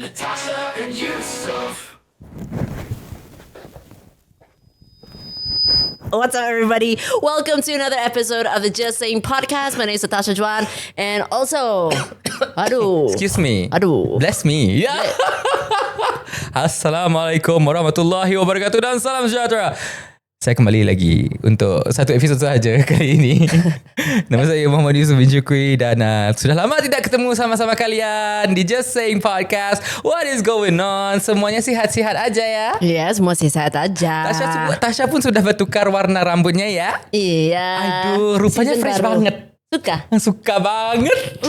Natasha and Yusuf. What's up, everybody? Welcome to another episode of the Just Saying podcast. My name is Natasha Juan, and also, Excuse me. Aduh. Bless me. Yeah. Assalamualaikum warahmatullahi wabarakatuh dan salam sejahtera. Saya kembali lagi untuk satu episod sahaja kali ini. Nama saya Muhammad Yusuf bin Syukri dan sudah lama tidak ketemu sama-sama kalian di Just Saying Podcast. What is going on? Semuanya sihat-sihat aja ya? Ya, semua sehat aja. Tasha pun sudah bertukar warna rambutnya ya? Iya. Aduh, rupanya Season fresh baru. banget. Suka banget.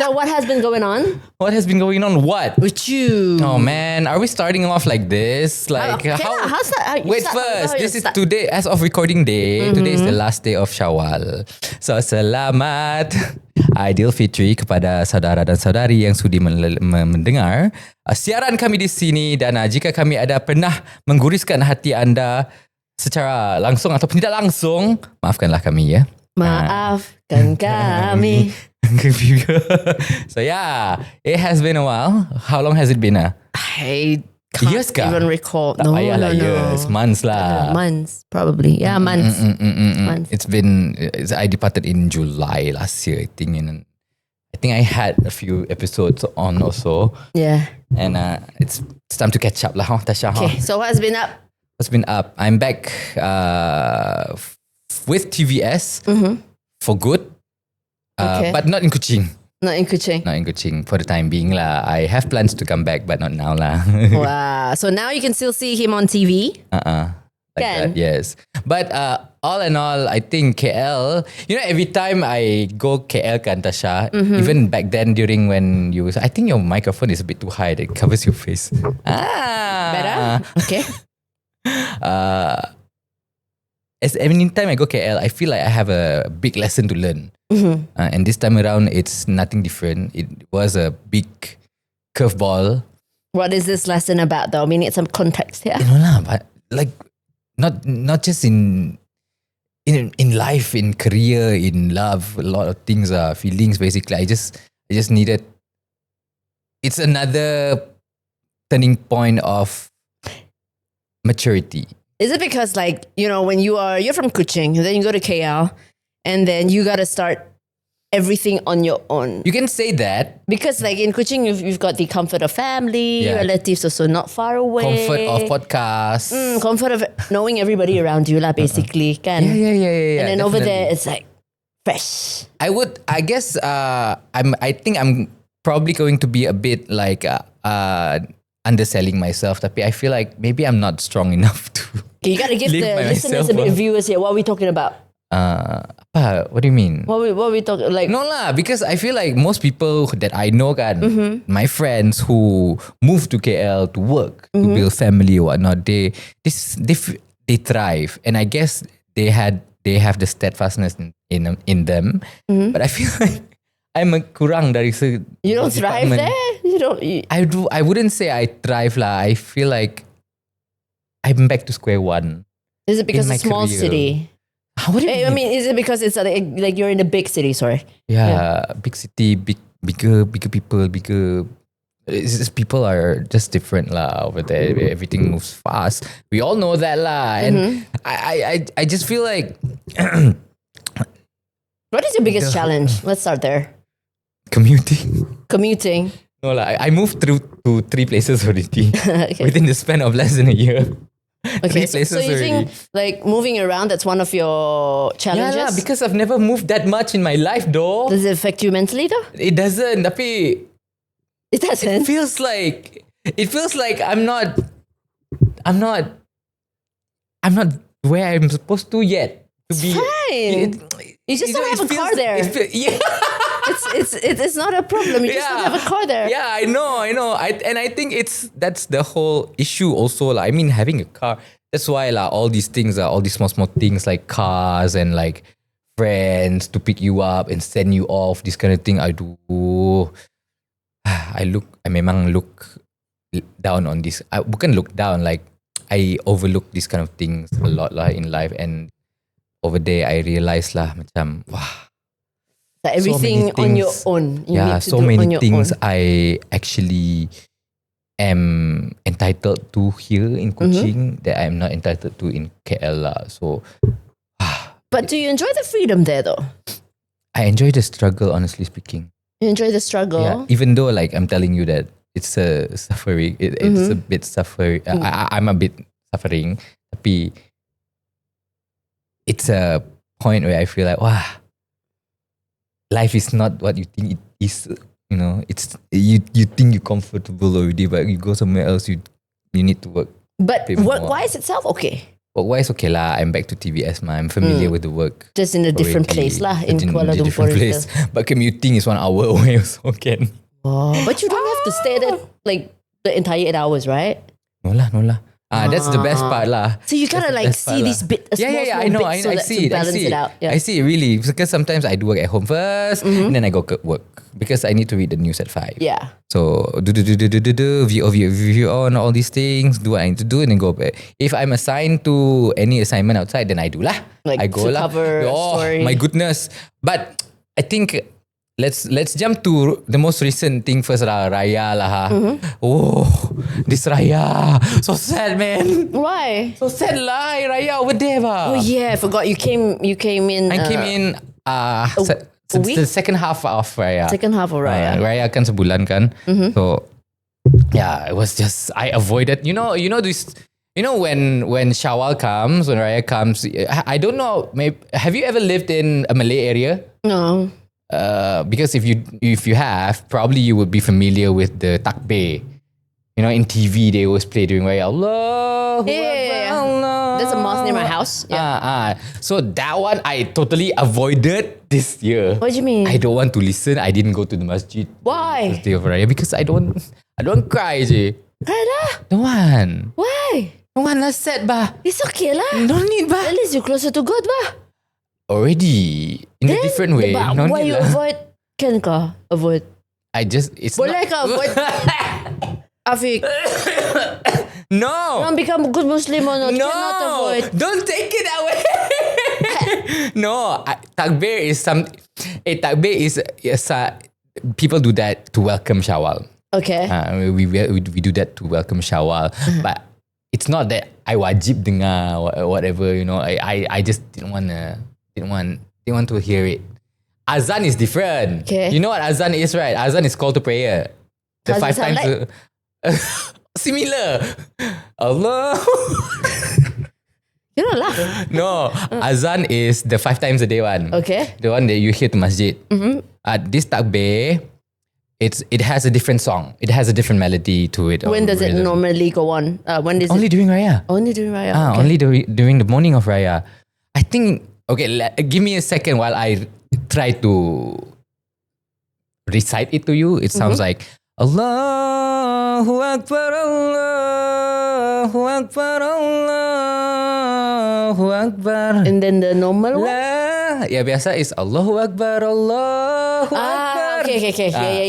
So what has been going on? What has been going on? What? With you? Oh man, are we starting off like this? Like Okay, how's that? Wait first, this is today as of recording day. Today is the last day of Syawal. So selamat Aidilfitri kepada saudara dan saudari yang sudi mendengar siaran kami di sini dan jika kami ada pernah mengguriskan hati anda secara langsung ataupun tidak langsung, maafkanlah kami ya. Maafkan kami. So yeah, it has been a while. How long has it been? I can't Years kah? even recall. Tak No. years, months lah. Months, probably. Yeah, months. Months. It's been. I departed in July last year, I think. And I think I had a few episodes on also, Yeah. and it's time to catch up lah, Tasha. Okay, so what has been up? What's been up? I'm back with TVS for good, Okay. but not in Kuching. Not in Kuching. Not in Kuching for the time being lah. I have plans to come back, but not now lah. Wow. So now you can still see him on TV. Like Can. that, yes. But all in all, I think KL, every time I go KL kan, Tasha, even back then during when I think your microphone is a bit too high. It covers your face. Better? Okay. As any time I go KL, I feel like I have a big lesson to learn. And this time around, it's nothing different. It was a big curveball. What is this lesson about though? We need some context here. But like not just in life, in career, in love, a lot of things are feelings basically. I just needed. It's another turning point of maturity. Is it because when you're from Kuching, then you go to KL, and then you got to start everything on your own? You can say that. Because in Kuching, you've got the comfort of family, Yeah. relatives also not far away. Comfort of podcasts. Comfort of knowing everybody around you lah, basically. Kan? Yeah. And then over there, definitely. it's like fresh. I guess I think I'm probably going to be a bit like underselling myself. Tapi I feel like maybe I'm not strong enough to. Okay, you got to give Live the by listeners myself, a bit of ah. viewers here. What are we talking about? What do you mean? What are we talking like? No lah, because I feel like most people that I know kan, my friends who move to KL to work, to build family or whatnot, they thrive, and I guess they have the steadfastness in them. But I feel like I'm a kurang dari You don't thrive department. there? You don't. I wouldn't say I thrive lah. I feel like I'm back to square one. Is it because in my it's a small career. city? What do you I mean? mean, is it because it's like you're in a big city? Sorry. Yeah, big city, bigger people, bigger. It's just people are just different lah over there. Everything moves fast. We all know that lah, and I just feel like What is your biggest challenge? Let's start there. commuting. No lah, I moved through to 3 places already Okay. within the span of less than a year. Okay. 3 So places you already. think moving around, that's one of your challenges? Yeah lah, because I've never moved that much in my life though. Does it affect you mentally though? It doesn't. Tapi It doesn't. it feels like I'm not where I'm supposed to yet to be. Fine. You just don't have a car there. Yeah, It's not a problem. You just don't have a car there. yeah, I know. I think that's the whole issue also lah. I mean, having a car. That's why lah. All these things are all these small things like cars and like friends to pick you up and send you off. This kind of thing I do. I memang look down on this. I bukan look down, like I overlook these kind of things a lot lah in life, and over there I realised lah macam wah, So everything on your own. You need to so do many on your things own. I actually am entitled to here in Kuching that I'm not entitled to in KL lah. So But do you enjoy the freedom there though? I enjoy the struggle, honestly speaking. You enjoy the struggle? Yeah, even though like I'm telling you that it's a suffering, it's a bit suffering. I'm a bit suffering, tapi it's a point where I feel like, wow, life is not what you think it is. You know, it's you think you're comfortable already, but you go somewhere else, you need to work. But bit more. work-wise itself, okay. Work-wise, okay lah. I'm back to TVS, ma. I'm familiar with the work. Just in a different already. place lah, in Kuala a Lumpur. different place. But commuting is 1 hour away also can. Oh, but you don't have to stay there like the entire 8 hours, right? No lah. That's the best part lah. So you gotta That's the like best part see lah. these bits, I know. bits so I that see to it. I balance see it it. out. Yeah. I see it really because sometimes I do work at home first, and then I go work because I need to read the news at 5. Yeah. So view on all these things, do what I need to do, and then go back. If I'm assigned to any assignment outside, then I do lah. Like I go to lah. cover a story. My goodness! But I think let's jump to the most recent thing first lah. Raya lah. Ha. Oh, this Raya, so sad, man. Why? So sad lah, Raya over there ba. Oh yeah, I forgot you came in. I came in week? the second half of Raya. Second half of Raya. Raya kan sebulan kan. So yeah, it was just I avoided. You know this. You know when Shawwal comes, when Raya comes. I don't know. Maybe have you ever lived in a Malay area? No. Because if you have, probably you would be familiar with the takbir. You know, in TV they always play during Raya. Allah. Yeah. There's a mosque near my house. Yeah. So that one I totally avoided this year. What do you mean? I don't want to listen. I didn't go to the masjid. Why? First day of Raya because I don't cry je. Cry lah. Don't want. Why? Don't want lah sad bah. It's okay lah. Don't need bah. At least you're closer to God bah. Already in a different way. But No why need you lah. avoid? Can ka avoid? It's Boleh not. ka avoid? Afiq, No. don't become a good Muslim or not? No. Cannot avoid. Don't take it away. No. Takbir is takbir is people do that to welcome Shawwal. Okay. We do that to welcome Shawwal, but it's not that I wajib dengar whatever, you know. I just didn't want to hear it. Azan is different. Okay. You know what azan is, right? Azan is call to prayer. The Does it 5 sound times. Similar. Allah. You don't laugh. No, azan is the 5 times a day one. Okay. The one that you hear to masjid. This takbir, it has a different song. It has a different melody to it. When does it rhythm. normally go on? When is Only it? during Raya. Only during Raya. Okay. Only during the morning of Raya. I think, okay, give me a second while I try to recite it to you. It sounds like Allahu Akbar, Allahu Akbar, Allahu Akbar. And then the normal one? Ya biasa is Allahu Akbar, Allahu Akbar. Okay.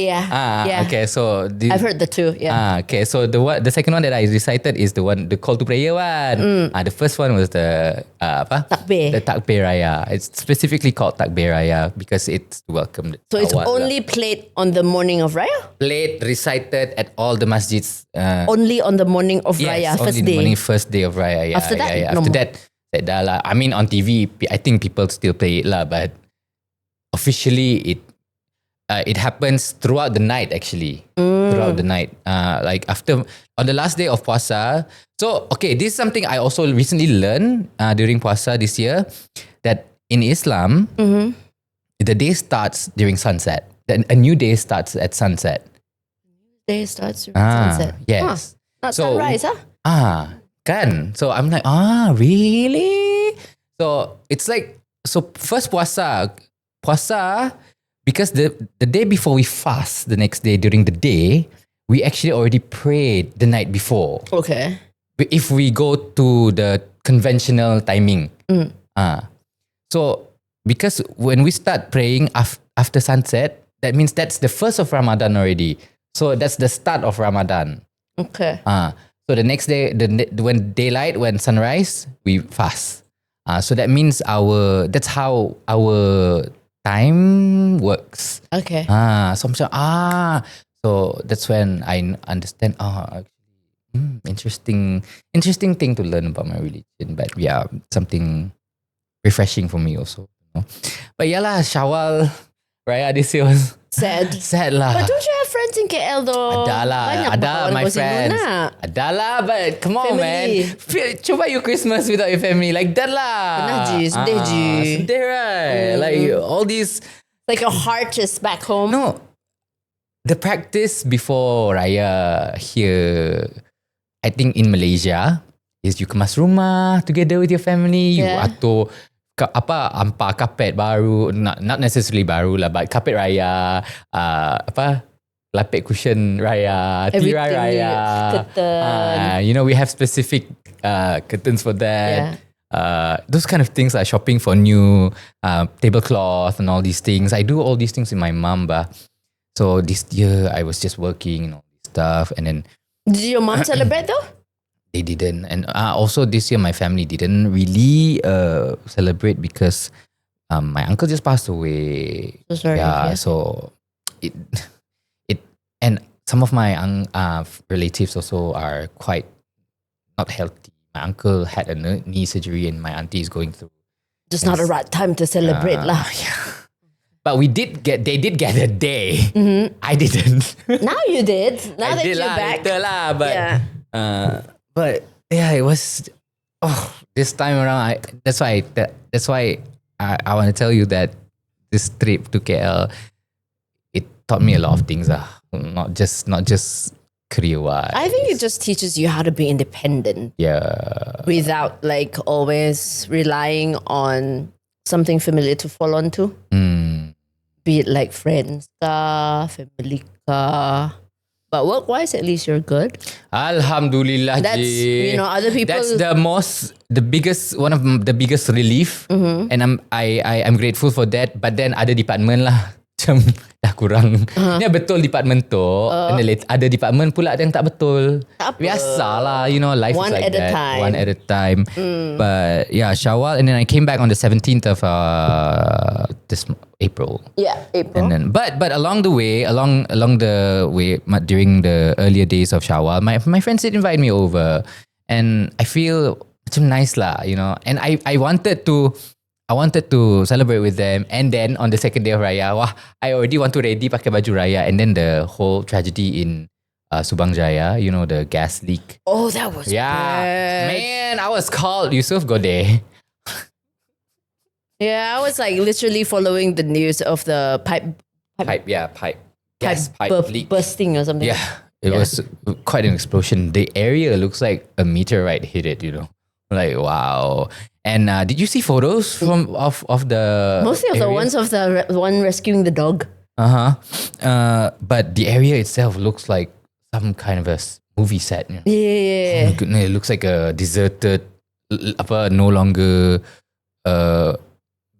Yeah. Okay, so I've heard the two. Yeah. Okay, so the second one that I recited is the call to prayer one. The first one was the Takbir. The takbir raya. It's specifically called takbir raya because it's to welcome. So it's Shawwal. only played on the morning of Raya? Played, recited at all the masjids. Only on the morning of Yes, Raya, only first the day. morning, first day of Raya. Yeah, After that, yeah. no After more. that, dah lah. I mean, on TV, I think people still play it lah, but officially it happens throughout the night actually. Throughout the night. Like after, on the last day of Puasa. So, okay, this is something I also recently learned during Puasa this year, that in Islam, the day starts during sunset. Then a new day starts at sunset. Day starts with sunset. Yes. Not So- sunrise, huh? Kan? So I'm like, really? So it's like, so first puasa, because the day before we fast, the next day during the day, we actually already prayed the night before. Okay. If we go to the conventional timing. So because when we start praying after sunset, that means that's the first of Ramadan already. So that's the start of Ramadan. Okay. So the next day, when daylight, when sunrise, we fast. So that means that's how our time works. Okay. So I'm saying, so that's when I understand. Interesting thing to learn about my religion. But yeah, something refreshing for me also. But yeah lah, Shawwal Raya this year was sad lah. But don't you have friends in KL though? Ada lah, Banyak ada kawan my kau sini, friends. nak? Ada lah, but come on Family. man. Cuba you Christmas without your family like that lah. Pernah je, sedih je. Sedih right. Like all these. Like your heart is back home. No. The practice before Raya here, I think in Malaysia, is you kemas rumah together with your family. You atur ampar kapet baru, not necessarily baru lah, but kapet raya, lapik cushion raya, tirai raya, curtain. We have specific curtains for that. Those kind of things like shopping for new tablecloth and all these things. I do all these things with my mum, so this year I was just working and all this stuff, and then did your mom celebrate though? They didn't, and also this year my family didn't really celebrate because my uncle just passed away. So sorry. Yeah, so it and some of my relatives also are quite not healthy. My uncle had a knee surgery, and my auntie is going through. Just not the right time to celebrate lah. Yeah. But they did get a day. Mm-hmm. I didn't. Now you did. Now I that did you're lah, back. later lah, but Yeah. but yeah, it was. This time around, that's why I want to tell you that this trip to KL, it taught me a lot of things. Not just career-wise. I think it just teaches you how to be independent. Yeah. Without like always relying on something familiar to fall onto. Be it like friends ka, family ka. But work-wise, at least you're good. Alhamdulillah. That's, other people. That's one of the biggest relief, and I'm grateful for that. But then ada department lah, macam dah kurang. Ni betul department tu, and then ada department pula yang tak betul. Tak apa. Biasalah, life One is like at a that. time. One at a time. But yeah, Shawwal, and then I came back on the 17th of this April. Yeah, April. And then, but along the way, during the earlier days of Shawwal, my friends did invite me over, and I feel macam nice lah, And I wanted to celebrate with them, and then on the second day of Raya, I already want to ready pakai baju Raya, and then the whole tragedy in Subang Jaya, the gas leak. Oh, that was bad. Man, I was called. Yusuf, go there. Yeah, I was like literally following the news of the pipe Gas pipe leak. bursting or something. Yeah, it was quite an explosion. The area looks like a meteorite hit it, Like, wow. And did you see photos of the Mostly of the area? ones of the one rescuing the dog. But the area itself looks like some kind of a movie set. Oh Yeah. my goodness, it looks like a deserted, no longer,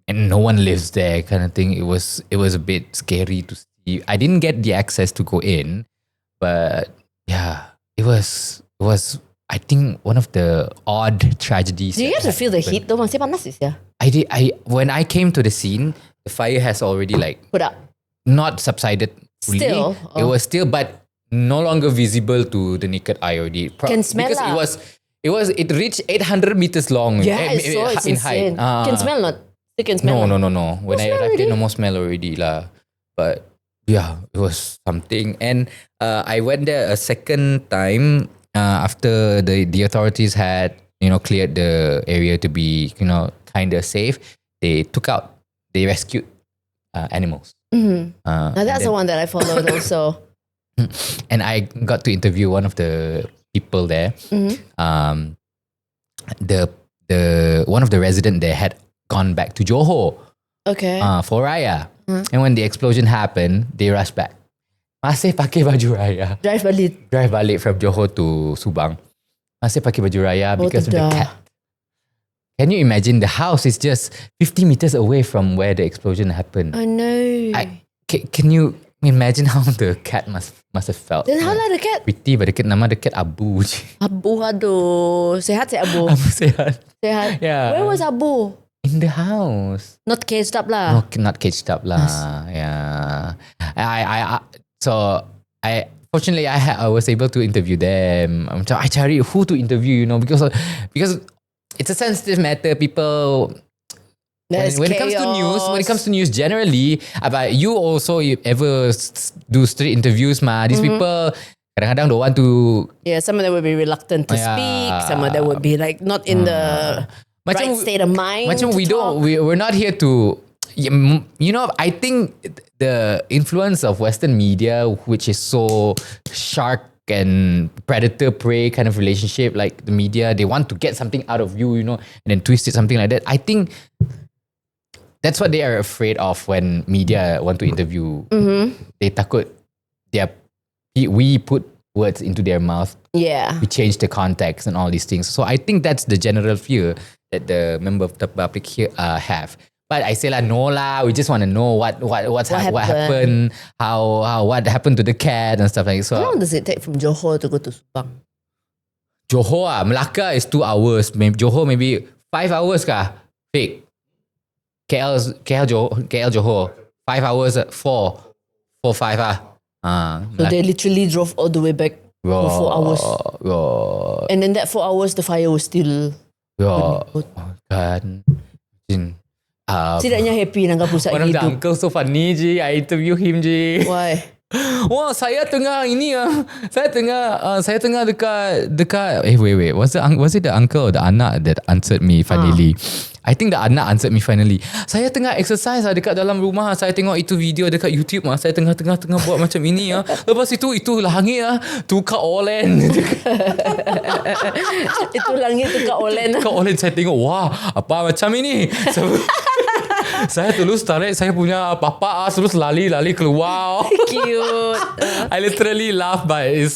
and no one lives there kind of thing. It was a bit scary to see. I didn't get the access to go in, but yeah, it was I think one of the odd tragedies. Do you get to feel the heat though? Masih panas ya? When I came to the scene, the fire has already Put up. not subsided fully. Still? It was still, but no longer visible to the naked eye already. Can smell because lah. it reached 800 meters long. Yeah, I saw it's in insane. height. Can smell not? It can smell. No. When I smell arrived, already? no more smell already lah. But yeah, it was something. And I went there a second time after the authorities had cleared the area to be kind of safe. They rescued animals. Mm-hmm. Now Now that's the one that I followed also. And I got to interview one of the people there. Mm-hmm. The one of the resident there had gone back to Johor Okay. for Raya. And when the explosion happened, they rushed back. Masih pakai baju Raya. Drive balik from Johor to Subang. Masih pakai baju Raya because of the cat. Can you imagine the house is just 50 meters away from where the explosion happened? I know. Can you imagine how the cat must have felt? Then how lah the cat? Pretty, but nama the cat Abu je. Abu, aduh. Sehat Abu. Abu sehat. Sehat. Yeah. Where was Abu? In the house. Not caged up lah. No, not caged up lah. Yeah. Fortunately I was able to interview them. Macam I cari who to interview, because it's a sensitive matter. People when it comes to news generally, but you also ever do street interviews these people kadang-kadang don't want to. Yeah, some of them would be reluctant to speak. Some of them would be like not in the right state of mind. We're not here to. I think the influence of Western media, which is so shark and predator prey kind of relationship, like the media, they want to get something out of you, and then twist it something like that. I think that's what they are afraid of when media want to interview. They takut we put words into their mouth. Yeah. We change the context and all these things. So I think that's the general fear that the member of the public here have. But I say no lah. We just want to know what happened, what happened to the cat and stuff like that. So how long does it take from Johor to go to Subang? Johor Melaka is 2 hours. Maybe Johor maybe 5 hours kah? Fake. KL Johor 5 hours. 4 5 So they literally drove all the way back for 4 hours. And then that 4 hours the fire was still. Kan. Setidaknya happy dengan pusat One of the hidup. uncle so funny je. I interview him je. Why? Wah, saya tengah ini saya tengah dekat wait. Was it the uncle or the anak that answered me finally? I think the anak answered me finally. Saya tengah exercise dekat dalam rumah. Saya tengok itu video dekat YouTube saya tengah buat macam ini Lepas itu langit tukar olen. Itu langit tukar olen. Tukar olen. Saya tengok, wah, apa macam ini? Saya terus tarik saya punya papa terus lali keluar. Cute. I literally laugh, but it's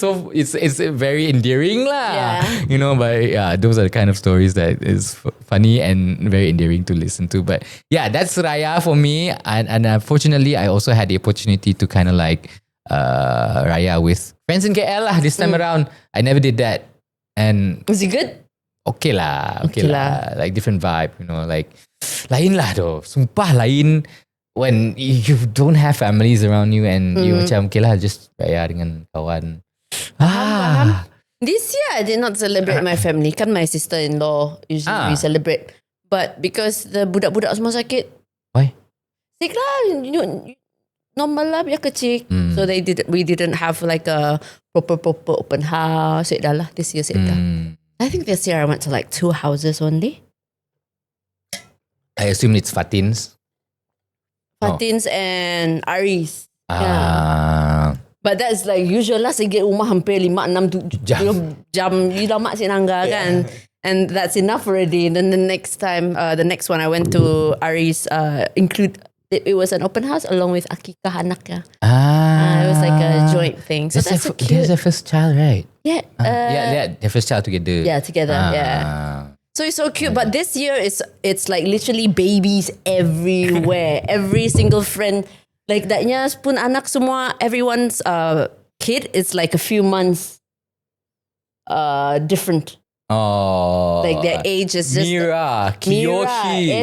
very endearing lah. Yeah. But yeah, those are the kind of stories that is funny and very endearing to listen to. But yeah, that's Raya for me, and unfortunately I also had the opportunity to kind of like Raya with friends in KL lah this time around. I never did that. And was it good? Okay lah. Like different vibe, like lain lah doh. Sumpah lain when you don't have families around you and you macam okay lah just raya dengan kawan. This year I did not celebrate my family. Kan my sister-in-law usually we celebrate. But because the budak-budak semua sakit. Why? Sick lah. Normal lah biar kecil. So we didn't have like a proper open house. Dah lah this year I think this year I went to like 2 houses only. I assume it's Fatins. And Aris. Yeah. But that's like usual lah. Saya pergi rumah hampir 5-6 jam. You dah mak sinangga kan. And that's enough already. And then the next one I went to Aris it was an open house along with Akikah anaknya. It was like a joint thing. So that's so cute. There's their first child, right? Yeah. Their first child together. Yeah, together. Yeah. So it's so cute. But this year it's like literally babies everywhere. Every single friend. Like daknya pun anak semua, everyone's kid is like a few months different. Oh, like their age is just Mira, Kiyoshi,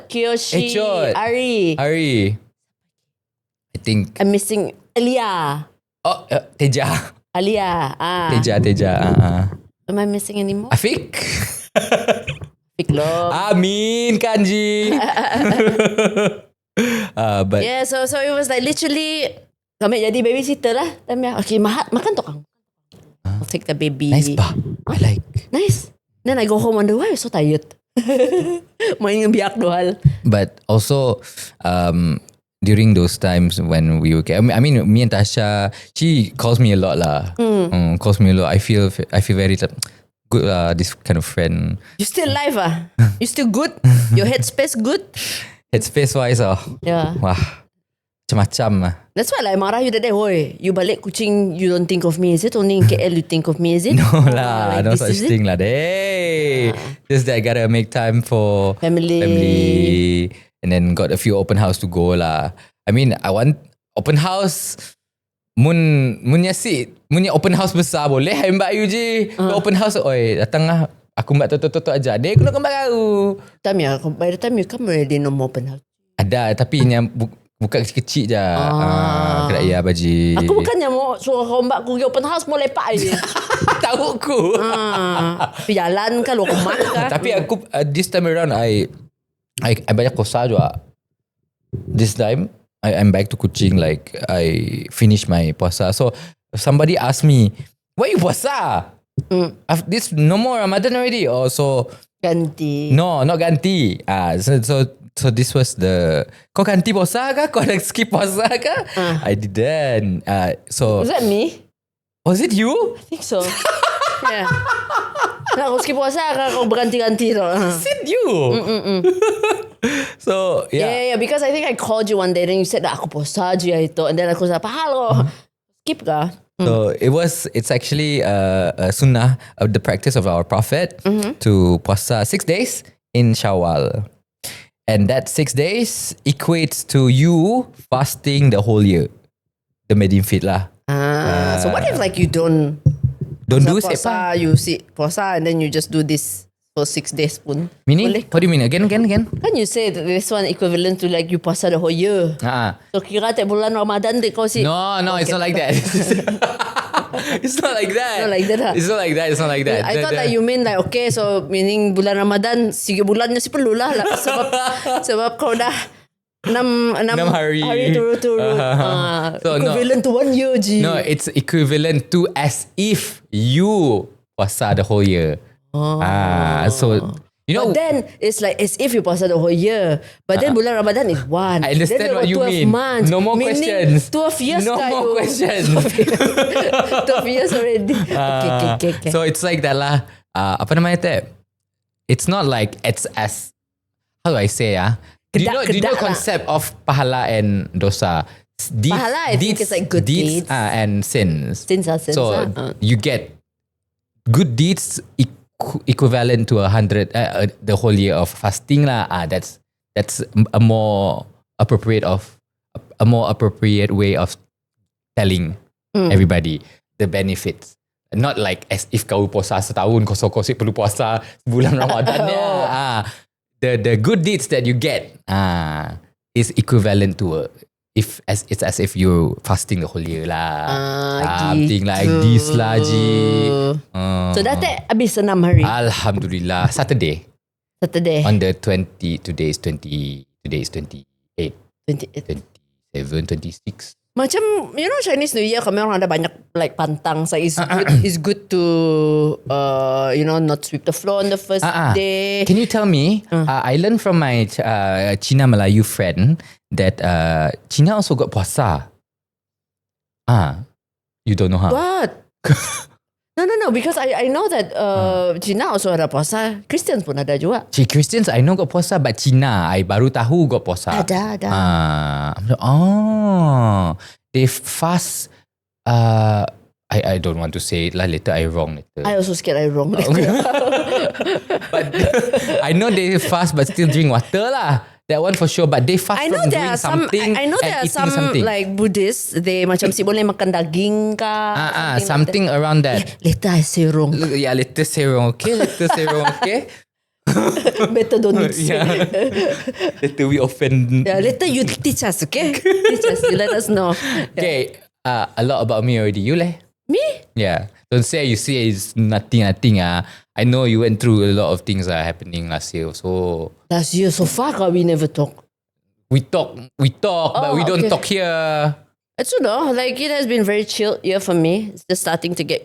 Kiyoshi, Ari. I think I'm missing Alia. Oh, Teja. Alia. Teja. Am I missing any more? Afik. Afik lo. Amin Kanji. But yeah, so it was like literally kami jadi babysitter lah. Okay, makan tokang. I'll take the baby. Nice ba? I like. Nice. Then I go home wonder why I'm so tired. Main dengan biak dohal. But also during those times when we were, I mean, me and Tasha, she calls me a lot lah. Calls me a lot. I feel very good. This kind of friend. You still alive You still good? Your headspace good? Headspace wise Yeah. Wah, macam-macam. That's why like marah you that day. Hoy, you balik Kuching, you don't think of me, is it? Only in KL you think of me, is it? No lah, no such thing lah. Hey, just that I gotta make time for family, and then got a few open house to go lah. I mean, I want open house. Munnya open house besar boleh. Mbak you je open house. Oi, datang lah. Aku buat tok aja. Dia kena kembar kau. By the time you come already no more penalty. Ada tapi yang buka kecil-kecil je. Kena ya baji. Aku bukannya mau suruh rombak aku pergi open house mau lepak je. Tahu ku. Pergi jalan kan luar rumah kan. Tapi aku this time around I banyak kosa juga. This time I'm back to Kuching, like I finished my puasa. So somebody asked me, why you puasa? After this no more Ramadan already. Oh, so ganti. no, not ganti. So this was the. Kau ganti puasa kah? Kau nak skip puasa kah? I didn't. So Was that me? was it you? I think so. Yeah. Nak kau skip puasa kan kau berganti-ganti tu. Is it you? So yeah. Yeah, because I think I called you one day and you said aku puasa je itu, and then aku said pahal skip kah? So it's actually a sunnah of the practice of our Prophet to puasa 6 days in Shawwal. And that 6 days equates to you fasting the whole year. The Medin fit lah. So what if like you don't do puasa, you sit puasa and then you just do this for 6 days pun? Meaning? Boleh? What do you mean? Again? Kan you say that this one equivalent to like you puasa the whole year. So kira tak bulan Ramadan dek kau sit. No, it's not like that. It's not like that. Not like that, huh? It's not like that. It's not like that. I thought like you mean like okay, so meaning bulan Ramadan 3 bulannya si perlu lah sebab kau dah 6 hari turut-turut. So equivalent to 1 year je. No, it's equivalent to as if you puasa the whole year. So you know. But then it's like as if you puasa the whole year. But then bulan Ramadan is one. I understand what you 12 mean. months. No more Meaning questions. 12 years. No more questions. 12 years already. Okay. So it's like that lah. Apa namanya tu? It's not like it's as, how do I say Do you know the concept of pahala and dosa? Pahala, I think it's like good deeds. And sins. Sins are sins. So you get good deeds equivalent to 100 the whole year of fasting lah. That's a more appropriate way of telling everybody the benefits. Not like as if kau puasa setahun kau perlu puasa bulan Ramadan the good deeds that you get is equivalent to it's as if you're fasting the whole year lah. Something like this lah ji. So dah tak habis 6 hari. Alhamdulillah. Saturday. On the 20. Today is 28. 27, 26. Macam you know Chinese New Year kami orang ada banyak like pantang. So it's good to not sweep the floor on the first day. Can you tell me? I learned from my Cina Melayu friend that Cina also got puasa. You don't know how? What? No. Because I know that Cina also ada puasa. Christians pun ada juga. Christians I know got puasa, but Cina I baru tahu got puasa. Ada. I'm like, they fast. I don't want to say it lah. Later I wrong. I also scared I wrong. But I know they fast, but still drink water lah. That one for sure. But they fast from doing something. I know there are some something. like Buddhists. They macam si boleh makan daging kah? Something around that. Later I say wrong. Yeah, later say wrong. Okay, Better don't say. Later we offend. Yeah, later you teach us, okay? Teach us. You let us know. Okay, a lot about me already. You leh? Me? Yeah. Don't say you say it's nothing. I know you went through a lot of things that are happening last year. So last year so far we never talk. We talk, but we don't talk here. It's like it has been very chill year for me. It's just starting to get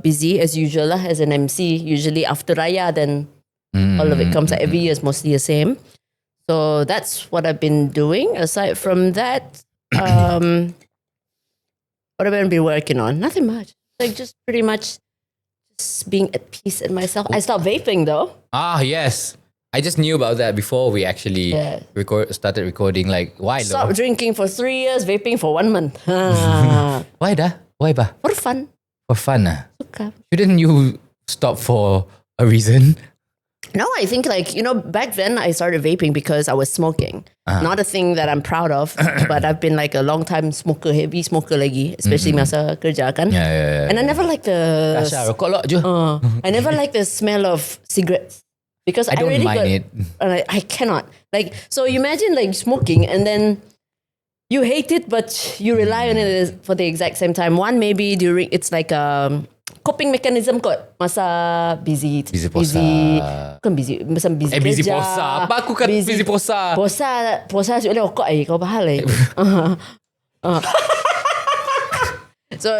busy as usual lah, as an MC. Usually after Raya, then all of it comes out every year is mostly the same. So that's what I've been doing. Aside from that, what have I been working on? Nothing much. Like just pretty much just being at peace in myself. I stopped vaping though. Yes. I just knew about that before we actually started recording. Like, why? Stopped drinking for 3 years, vaping for 1 month. Why dah? Why ba? For fun. For fun Suka. Shouldn't you stop for a reason? No, I think like, back then I started vaping because I was smoking. Not a thing that I'm proud of, but I've been like a long time smoker, heavy smoker lagi, especially masa kerja kan. Yeah. And I never liked the Tasha, rokok lot je. I never liked the smell of cigarettes because I don't really mind it. I cannot. Like, so you imagine like smoking and then you hate it, but you rely on it for the exact same time. One, maybe during, it's like coping mechanism kot. Masa busy. Bukan busy. Masa busy kerja. Busy posa. Apa aku kata busy posa? Posa asyik boleh rokok kau bahal So,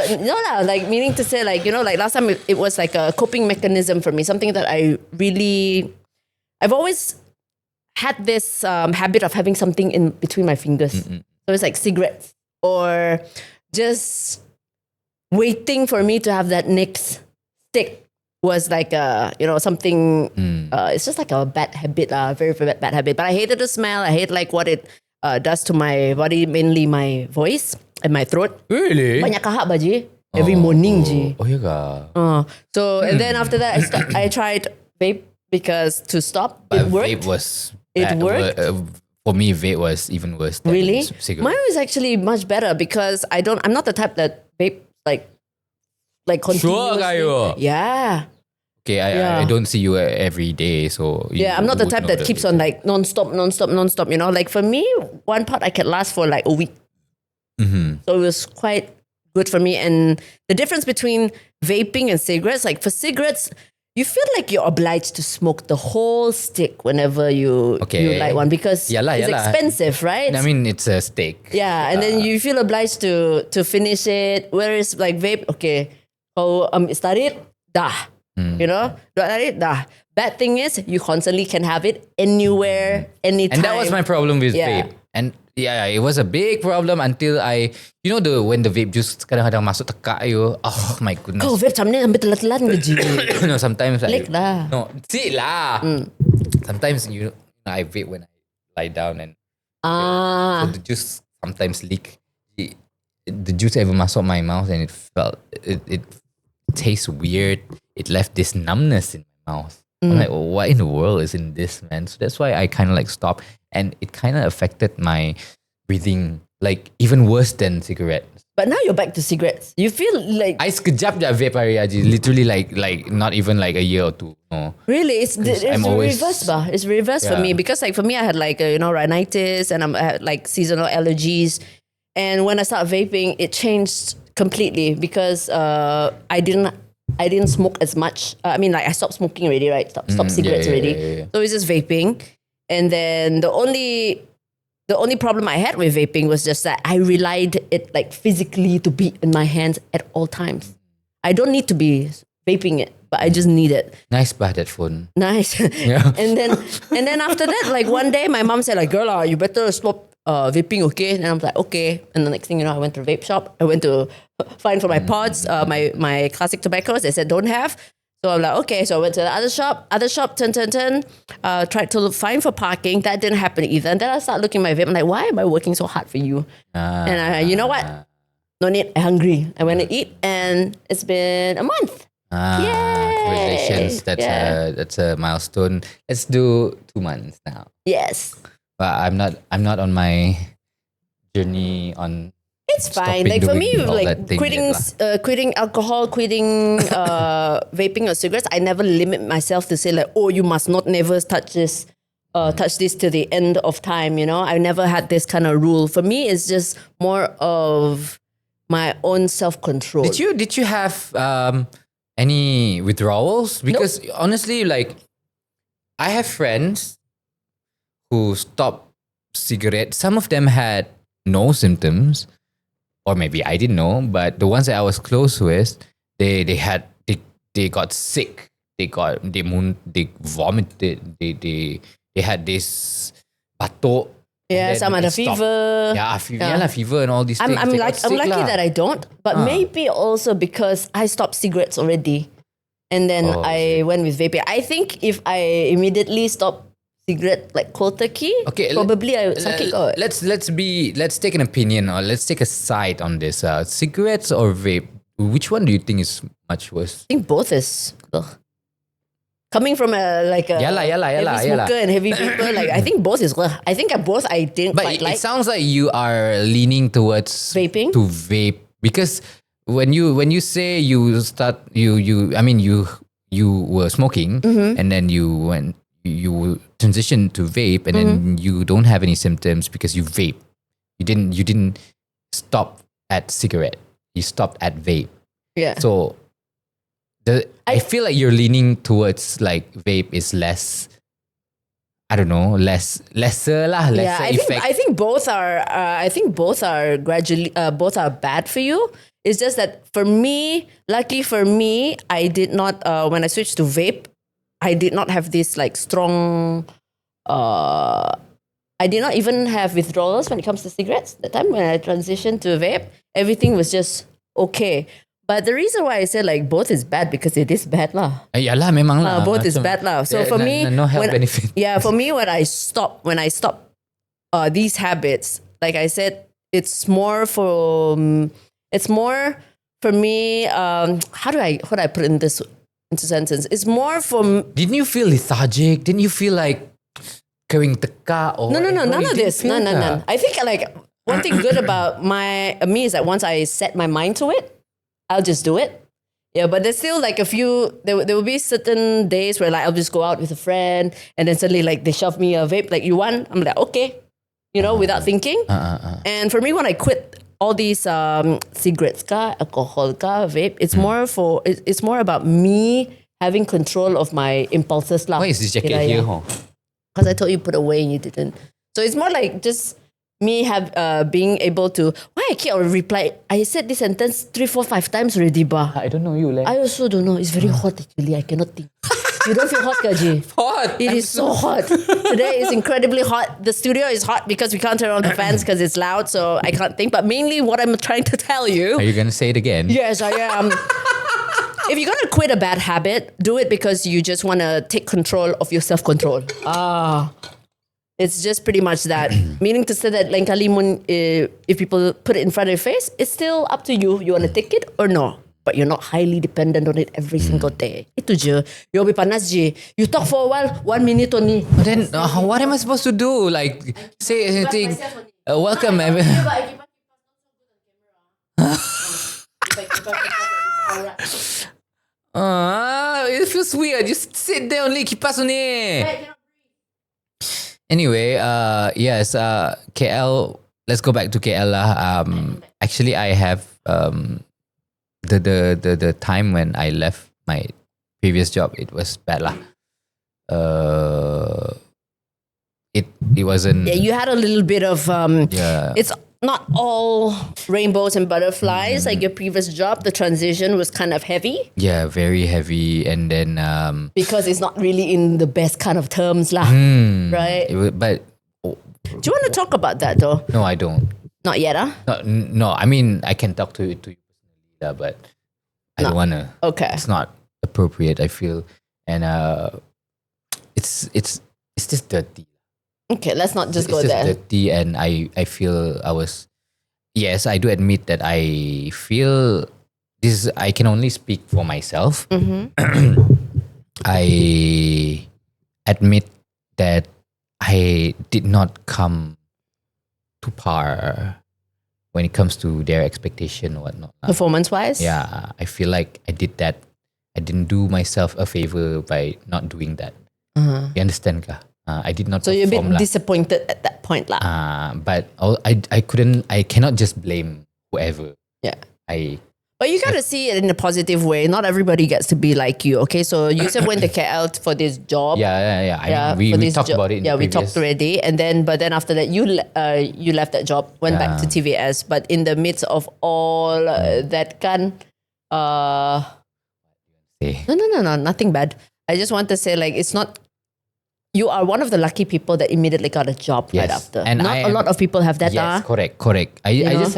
like meaning to say like, like last time it was like a coping mechanism for me. Something that I've always had this habit of having something in between my fingers. So it's like cigarettes or just waiting for me to have that next stick was like something. It's just like a bad habit, very very bad habit. But I hated the smell. I hate like what it does to my body, mainly my voice and my throat. Really? Banyak kahak baji every morning je. Oh ya ka. So and then after that I tried vape because to stop But it worked. vape was It worked. For me, vape was even worse than Really? cigarette. Mine was actually much better because I'm not the type that vape like continuously. Sure, kayo. Yeah. Okay, I don't see you every day, so Yeah, I'm not the type that keeps on like non-stop. Like for me, one pot I can last for like a week. So it was quite good for me. And the difference between vaping and cigarettes, like for cigarettes, you feel like you're obliged to smoke the whole stick whenever you light one because it's expensive, right? I mean, it's a steak. Yeah, and then you feel obliged to finish it. Whereas like vape, okay, start it, dah. Start it, dah. Bad thing is you constantly can have it anywhere, anytime. And that was my problem with Yeah. vape. And yeah, it was a big problem until when the vape juice kadang-kadang masuk tekak you. Oh my goodness. Kau vape macam ni sampai telan-telan ke je? No, sometimes Lek lah. No, see lah. Sometimes I vape when I lie down and so the juice sometimes leak. The juice ever masuk my mouth and it tastes weird. It left this numbness in my mouth. I'm like, what in the world is in this, man? So that's why I kind of like stopped, and it kind of affected my breathing, like even worse than cigarettes. But now you're back to cigarettes. You feel like I sekejap je vape hari aja, literally like not even like a year or two. No. really it's reverse bah. It's reverse for me because like for me I had like rhinitis and I had like seasonal allergies, and when I started vaping it changed completely because I didn't smoke as much. I mean, like I stopped smoking already, right? Stop cigarettes already. Yeah. So it's just vaping. And then the only problem I had with vaping was just that I relied it like physically to be in my hands at all times. I don't need to be vaping it, but I just need it. Nice bah that phone. Nice. Yeah. and then after that, like one day my mom said like, girl, you better stop vaping, okay? And I'm like, okay. And the next thing you know, I went to a vape shop. I went to find for my pods, my classic tobaccos. They said don't have. So I'm like, okay. So I went to the other shop, turn. Tried to find for parking. That didn't happen either. And then I started looking at my vape. I'm like, why am I working so hard for you? And you know what? No need. I'm hungry. I went to eat, and it's been a month. Congratulations. That's a milestone. Let's do 2 months now. Yes. But I'm not on my journey on. It's fine. stopping Like for me, doing all like that thing quitting alcohol, quitting vaping or cigarettes, I never limit myself to say like, oh, you must not never touch this to the end of time. I never had this kind of rule. For me, it's just more of my own self-control. Did you have any withdrawals? Because honestly, like I have friends who stopped cigarettes. Some of them had no symptoms, or maybe I didn't know, but the ones that I was close with, they got sick. They vomited. They had this batuk. Yeah, some had a fever. Yeah, fever and all these things. I'm lucky that I don't, but maybe also because I stopped cigarettes already, and then I went with vaping. I think if I immediately stopped cigarette like cold turkey, probably I would sakit kot. Let's take an opinion, or let's take a side on this. Cigarettes or vape? Which one do you think is much worse? I think both is. Ugh. coming from a Yalah. heavy smoker and heavy vapor, like I think both is I think at both I didn't But quite it like sounds like you are leaning towards Vaping? to vape because when you say you start I mean you were smoking and then you transition to vape and then you don't have any symptoms because you vape. You didn't stop at cigarette. You stopped at vape. yeah. So I feel like you're leaning towards like vape is less. I don't know, lesser effect. I think both are. I think both are gradually. Both are bad for you. It's just that for me, lucky for me, I did not. When I switched to vape, I did not have this like strong. I did not even have withdrawals when it comes to cigarettes. The time when I transitioned to vape, everything was just okay. But the reason why I said like both is bad because it is bad lah. Yalah, memang lah. Both is Macam, bad lah. So for me, no health benefit. Yeah, for me, when I stop these habits, like I said, it's more for me. How do I put it in this into sentence? It's more for Didn't you feel lethargic? Didn't you feel like carrying teka or no, whatever? none You of didn't this, feel none. that? I think like one thing good about me is that once I set my mind to it, I'll just do it. Yeah, but there's still like a few. There will be certain days where like I'll just go out with a friend, and then suddenly like they shove me a vape. Like, you want? I'm like, okay, without thinking. And for me, when I quit all these cigarettes, alcohol, vape, it's it's more about me having control of my impulses lah. Why is this jacket here? Huh? Because I told you put away and you didn't. So it's more like just me being able to. Why I keep on reply? I said this sentence 3, 4, 5 times already, ba. I don't know you, like. I also don't know. It's very hot actually. I cannot think. You don't feel hot, Kaji? Hot. It is so hot. Today is incredibly hot. The studio is hot because we can't turn on the fans because it's loud. So I can't think. But mainly what I'm trying to tell you. Are you gonna say it again? Yes, I am. If you're gonna quit a bad habit, do it because you just want to take control of your self-control. It's just pretty much that. Meaning to say that lain kali if people put it in front of your face, it's still up to you. You want to take it or no. But you're not highly dependent on it every single day. Itu je. You'll be panas je. You talk for a while, 1 minute only. But then, what am I supposed to do? Like, say anything. Welcome, everyone. It feels weird. Just sit there only, kipas only. Anyway, yes, KL. Let's go back to KL lah. Actually, I have the time when I left my previous job. It was bad lah. It wasn't. Yeah, you had a little bit of Yeah. It's not all rainbows and butterflies. Like your previous job, the transition was kind of heavy. Yeah, very heavy, and then Because it's not really in the best kind of terms lah. Right? But Do you want to talk about that though? no, I don't. Not yet, huh? No. I mean, I can talk to you personally, but I don't wanna. Okay. It's not appropriate. I feel, and it's just dirty. Okay, let's not just It's go just there. dirty, and I feel I was. Yes, I do admit that I feel this. I can only speak for myself. I admit that I did not come to par when it comes to their expectation or whatnot. Performance-wise? Yeah, I feel like I did that. I didn't do myself a favor by not doing that. You understand, ka? I did not. So you're a bit perform lah. disappointed at that point lah. But I cannot just blame whoever. Yeah. I But you gotta see it in a positive way. Not everybody gets to be like you. Okay, so you said went to KL for this job. yeah. I mean, for we this talked about it. In Yeah, the we talked previous- already, and then after that, you left that job, went back to TVS. But in the midst of all that Say. no, nothing bad. I just want to say like it's not. You are one of the lucky people that immediately got a job right Yes, after. and Not a lot of people have that. Yes, correct. I know? just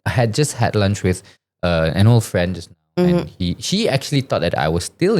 had just had lunch with an old friend just now, and she actually thought that I was still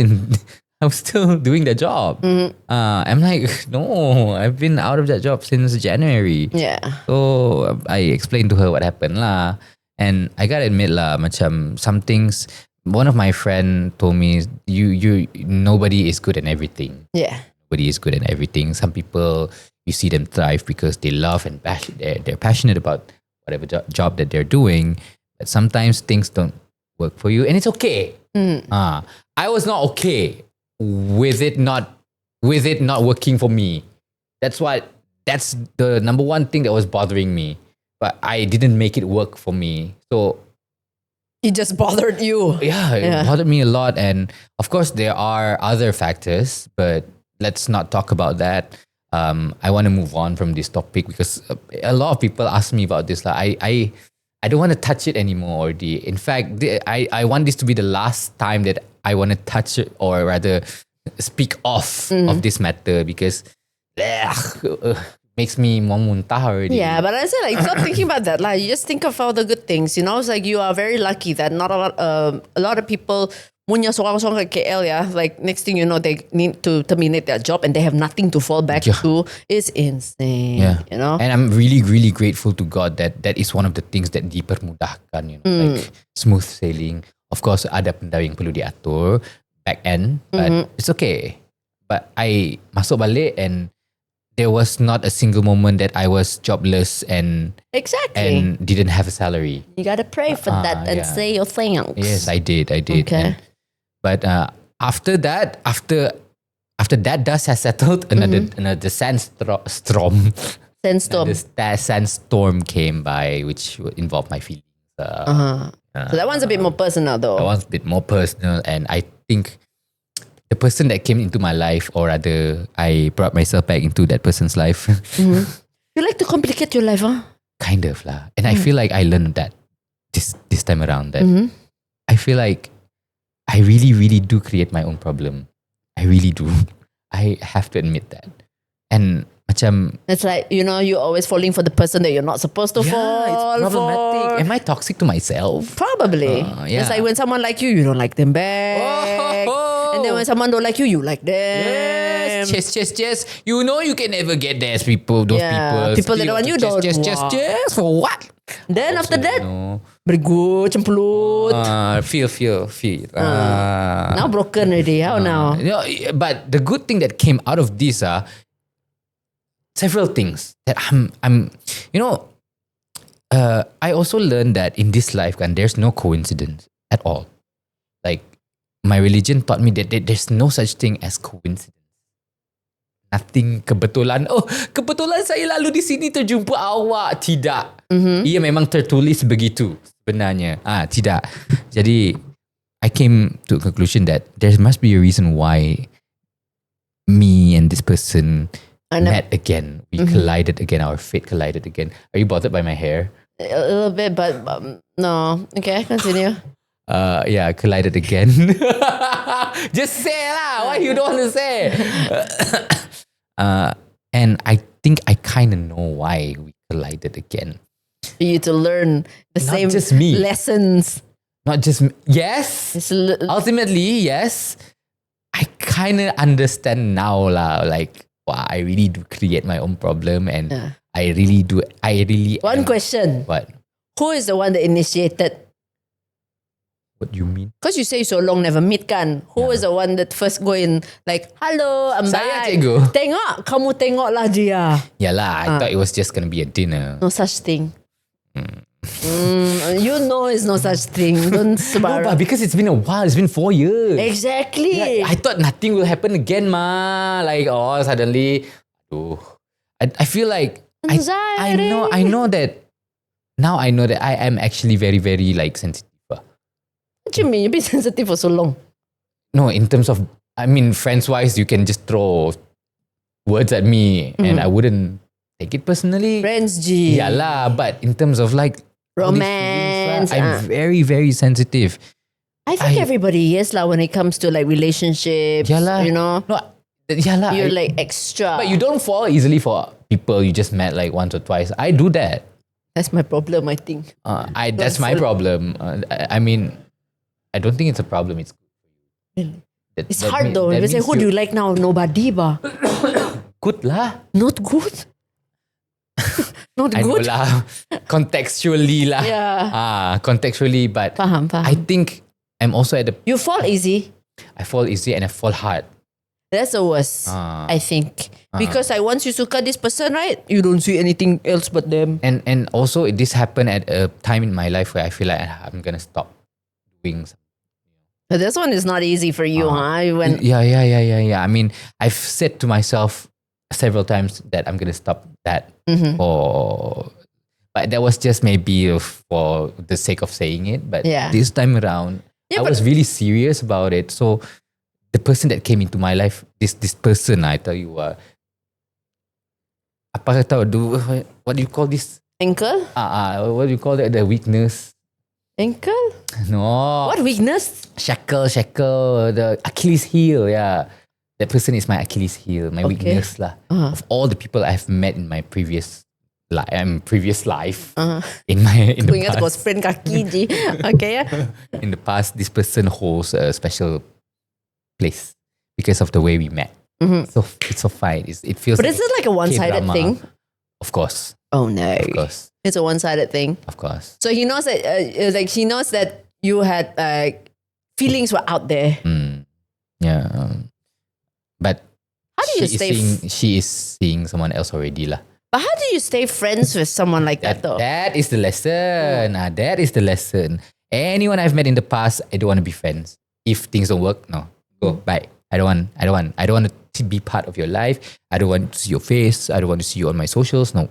doing the job. I'm like, no, I've been out of that job since January. Yeah. So I explained to her what happened lah, and I gotta admit lah, macam some things one of my friend told me, you nobody is good at everything. Yeah. Nobody is good at everything. Some people, you see them thrive because they love and they're passionate about whatever job that they're doing. But sometimes things don't work for you, and it's okay. I was not okay with it not working for me. That's the number one thing that was bothering me. But I didn't make it work for me. So It just bothered you. yeah, it bothered me a lot. And of course, there are other factors, but let's not talk about that. I want to move on from this topic because a lot of people ask me about this. Like, I don't want to touch it anymore already. In fact, I want this to be the last time that I want to touch it, or rather speak off of this matter, because makes me mau muntah already. Yeah, but I said like stop thinking about that. Like you just think of all the good things. You know, it's like you are very lucky that not a lot of people punya seorang-seorang ke KL like next thing you know they need to terminate their job and they have nothing to fall back to. It's insane. Yeah. You know? And I'm really, really grateful to God that is one of the things that dipermudahkan, you know, like smooth sailing. Of course, ada benda yang perlu diatur back end, but it's okay. But I masuk balik and there was not a single moment that I was jobless and didn't have a salary. You gotta pray for that and say your thanks. Yes, I did. Okay. But after that dust has settled, another sandstorm came by, which involved my feelings. So that one's a bit more personal though. That one's a bit more personal, and I think the person that came into my life, or rather, I brought myself back into that person's life. You like to complicate your life, huh? Kind of lah. And I feel like I learned that this time around, that I feel like I really, really do create my own problem. I really do. I have to admit that. And macam, it's like, you know, you're always falling for the person that you're not supposed to fall it's problematic. for. Am I toxic to myself? Probably. It's like when someone like you don't like them back. And then when someone don't like you, you like them. Yes. You know you can never get there as people. Those people. People that don't want you don't want. Just for what? Then after that, bergu, cempelut. Feel. Now broken already. How now? You know, but the good thing that came out of this are several things that I'm you know, I also learned that in this life, there's no coincidence at all. Like, my religion taught me that there's no such thing as coincidence. Nothing kebetulan. Oh, kebetulan saya lalu di sini terjumpa awak. Tidak. Ia memang tertulis begitu sebenarnya. Tidak. Jadi, I came to a conclusion that there must be a reason why me and this person met again. We collided again. Our fate collided again. Are you bothered by my hair? A little bit, but no. Okay, continue. Collided again. Just say lah. Why you don't want to say? And I think I kind of know why we collided again. For you to learn the Not same just me. lessons. Not just me. Yes. Ultimately, yes. I kind of understand now lah. Like, wow, I really do create my own problem, and I really do. One question. What? Who is the one that initiated? What do you mean? Because you say so long never meet kan. Who is the one that first go in like, hello, I'm Saya, back. cikgu. Tengok, kamu tengoklah dia. Yalah, I thought it was just gonna be a dinner. No such thing. You know it's no such thing. Don't No, but because it's been a while. It's been 4 years. Exactly. Yeah, I thought nothing will happen again, ma. Like, suddenly, I feel like I know that now. I know that I am actually very, very like sensitive. What do you mean? You've been sensitive for so long. No, in terms of, I mean, friends-wise, you can just throw words at me and I wouldn't take it personally. Friends, G. Yeah lah, but in terms of like romance, I'm very, very sensitive. I think everybody is lah when it comes to like relationships. Yalah. You know, No, yalah. you're like extra. But you don't fall easily for people you just met like once or twice. I do that. That's my problem, I think. That's my problem. I mean, I don't think it's a problem. It's good for you. Really? It's hard though. If you say, who do you like now? Nobody ba? Good lah. Not good? Not I know good? lah. Contextually lah. Yeah. Contextually, but Faham. I think I'm also at the. You fall easy. I fall easy and I fall hard. That's the worst, I think. Because once you suka this person, right, you don't see anything else but them. And also this happened at a time in my life where I feel like I'm gonna stop doing something. But this one is not easy for you, huh? Yeah. I mean, I've said to myself several times that I'm gonna stop that, but that was just maybe for the sake of saying it. But this time around, I was really serious about it. So the person that came into my life, this person, I tell you, what do you call this? Ankle? What do you call that? The weakness? Ankle? No. What weakness? Shackle, the Achilles heel, yeah. That person is my Achilles heel, my weakness lah. Of all the people I've met in my previous life, in the Ingat kau past. sprain kaki je. Okay, yeah. In the past, this person holds a special place because of the way we met. So it's so fine. It feels. But is it like a one-sided K-drama. thing? Of course. Oh no. Of course. It's a one-sided thing. Of course. So he knows that, she knows that you had feelings were out there. Yeah. But How do you stay? She is seeing someone else already lah. But how do you stay friends with someone like that though? That is the lesson. That is the lesson. Anyone I've met in the past, I don't want to be friends. If things don't work, no, go bye. I don't want to be part of your life. I don't want to see your face. I don't want to see you on my socials. No.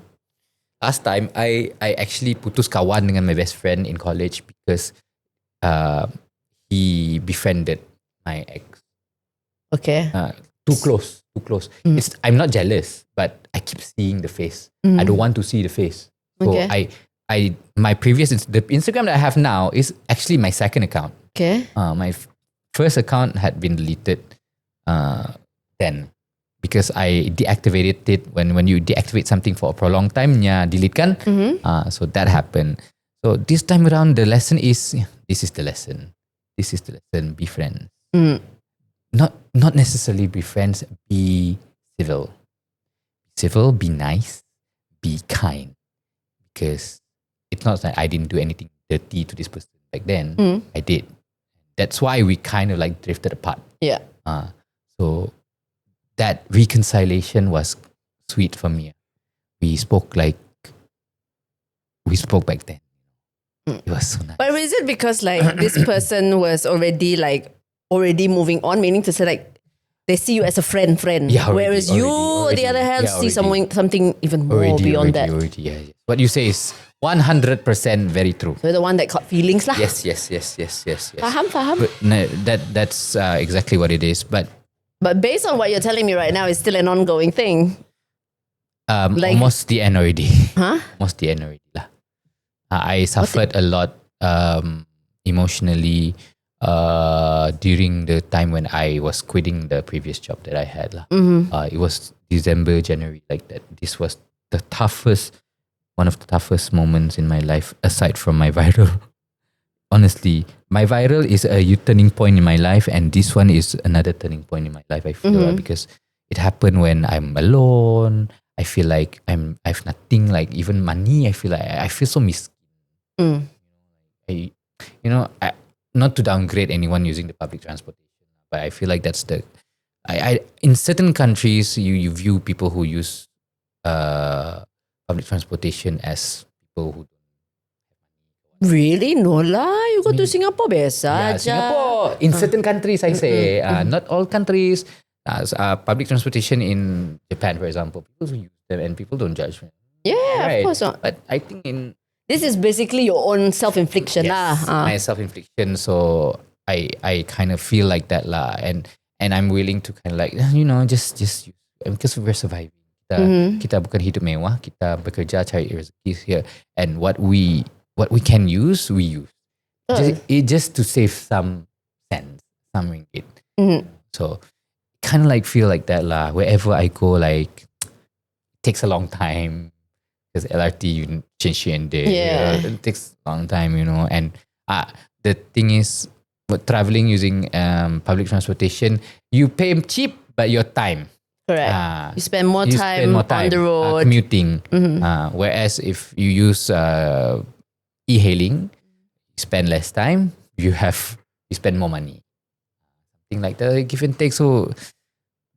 Last time, I actually putus kawan dengan my best friend in college because he befriended my ex. Okay. Too close. I'm not jealous, but I keep seeing the face. I don't want to see the face. So Okay. my the Instagram that I have now is actually my second account. Okay. My first account had been deleted then because I deactivated it when you deactivate something for a prolonged time, delete kan. So that happened. So this time around, the lesson is this is the lesson. Be friends. Not necessarily be friends. Be civil. Be nice. Be kind. Because it's not that I didn't do anything dirty to this person back then. I did. That's why we kind of like drifted apart. Yeah. So that reconciliation was sweet for me. We spoke back then. It was so nice. But is it because like this person was already moving on, meaning to say like they see you as a friend, Yeah, whereas you, on the other hand, see something even more beyond that. Yeah. What you say is 100% very true. So the one that caught feelings lah. Yes. Faham. But no, that's exactly what it is. But based on what you're telling me right now, it's still an ongoing thing. almost the end already. Huh? Almost the end already lah. I suffered a lot emotionally during the time when I was quitting the previous job that I had lah. It was December, January like that. This was one of the toughest moments in my life aside from my viral. Honestly, my viral is a turning point in my life, and this one is another turning point in my life. I feel because it happened when I'm alone. I feel like I've nothing, like even money. I feel so miskin. Not to downgrade anyone using the public transportation, but I feel like that's I in certain countries you view people who use public transportation as people who. Really? No lah. You go to Singapore biasa Yeah, aja. Singapore. In certain countries, I say. Not all countries. Public transportation in Japan, for example, people use them and people don't judge me. Yeah, Right. of course not. But I think in This is basically your own self-infliction lah. my self-infliction, so I kind of feel like that lah, and I'm willing to kind of like just use, because we're surviving. Kita bukan hidup mewah, kita bekerja cari rezeki here, and what we can use, we use. Just to save some cents, some ringgit. So kind of like feel like that lah. Wherever I go, like it takes a long time because LRT you change here and there. Yeah. It takes a long time, And the thing is, but traveling using public transportation, you pay cheap, but your time. Correct. You spend more time on the road. Commuting. Whereas if you use e-hailing, you spend less time. You have you spend more money. Something like that, give and take. So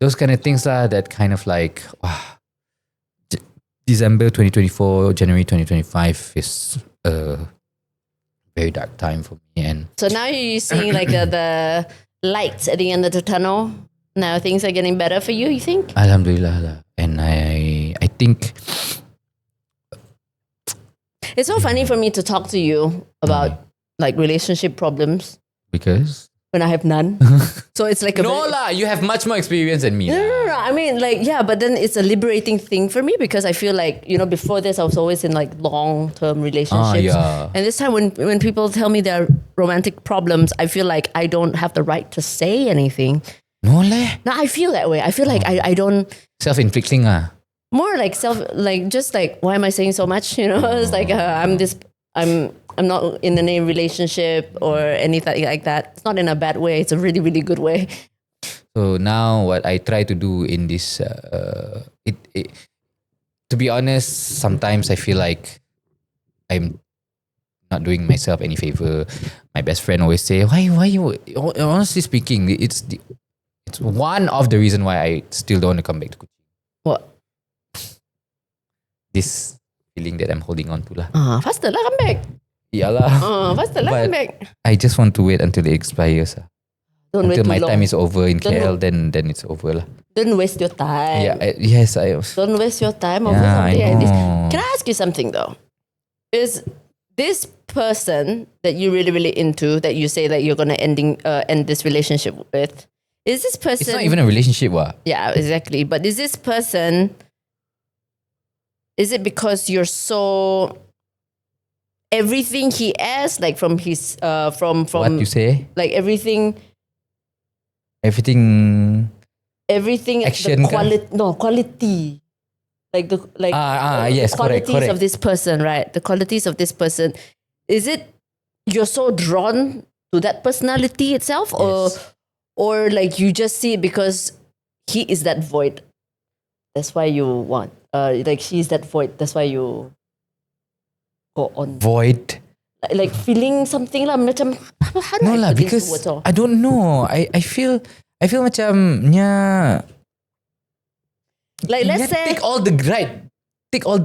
those kind of things that kind of like, December 2024, January 2025 is a very dark time for me. And So now you're seeing like the lights at the end of the tunnel. Now things are getting better for you, you think? Alhamdulillah lah. And I think It's so funny for me to talk to you about like relationship problems because when I have none. So it's like no lah, you have much more experience than me. No. I mean, like, yeah, but then it's a liberating thing for me because I feel like, before this, I was always in like long-term relationships. Yeah. And this time when people tell me their romantic problems, I feel like I don't have the right to say anything. No leh. No, I feel that way. I feel like I don't... Self-inflicting More like just like, why am I saying so much? It's like, I'm not in any relationship or anything like that. It's not in a bad way. It's a really, really good way. So now what I try to do in this, to be honest, sometimes I feel like I'm not doing myself any favor. My best friend always say, why you, honestly speaking, it's one of the reason why I still don't want to come back to Kuching. What? This feeling that I'm holding on to lah. Faster lah, come back. Yalah. Faster lah, come back. I just want to wait until it expires. Don't wait Until too my long. time is over in KL, then it's over lah. Don't waste your time. Yeah, yes, I. Don't waste your time over Yeah, something I like this. know. Can I ask you something though? Is this person that you really, really into, that you say that you're gonna end this relationship with, is this person? It's not even a relationship, what? Yeah, exactly. But is this person? Is it because you're so everything he asks, like from his from What you say? like everything Everything. the Action quality, like the yes, the qualities correct. of this person, right? The qualities of this person. Is it you're so drawn to that personality itself, Yes. or like you just see it because he is that void? That's why you want. Like she's that void. That's why you go on. Void. Like feeling something lah. Macam how do No I lah, put this because into words? I don't know. I feel macam Like let's say take all the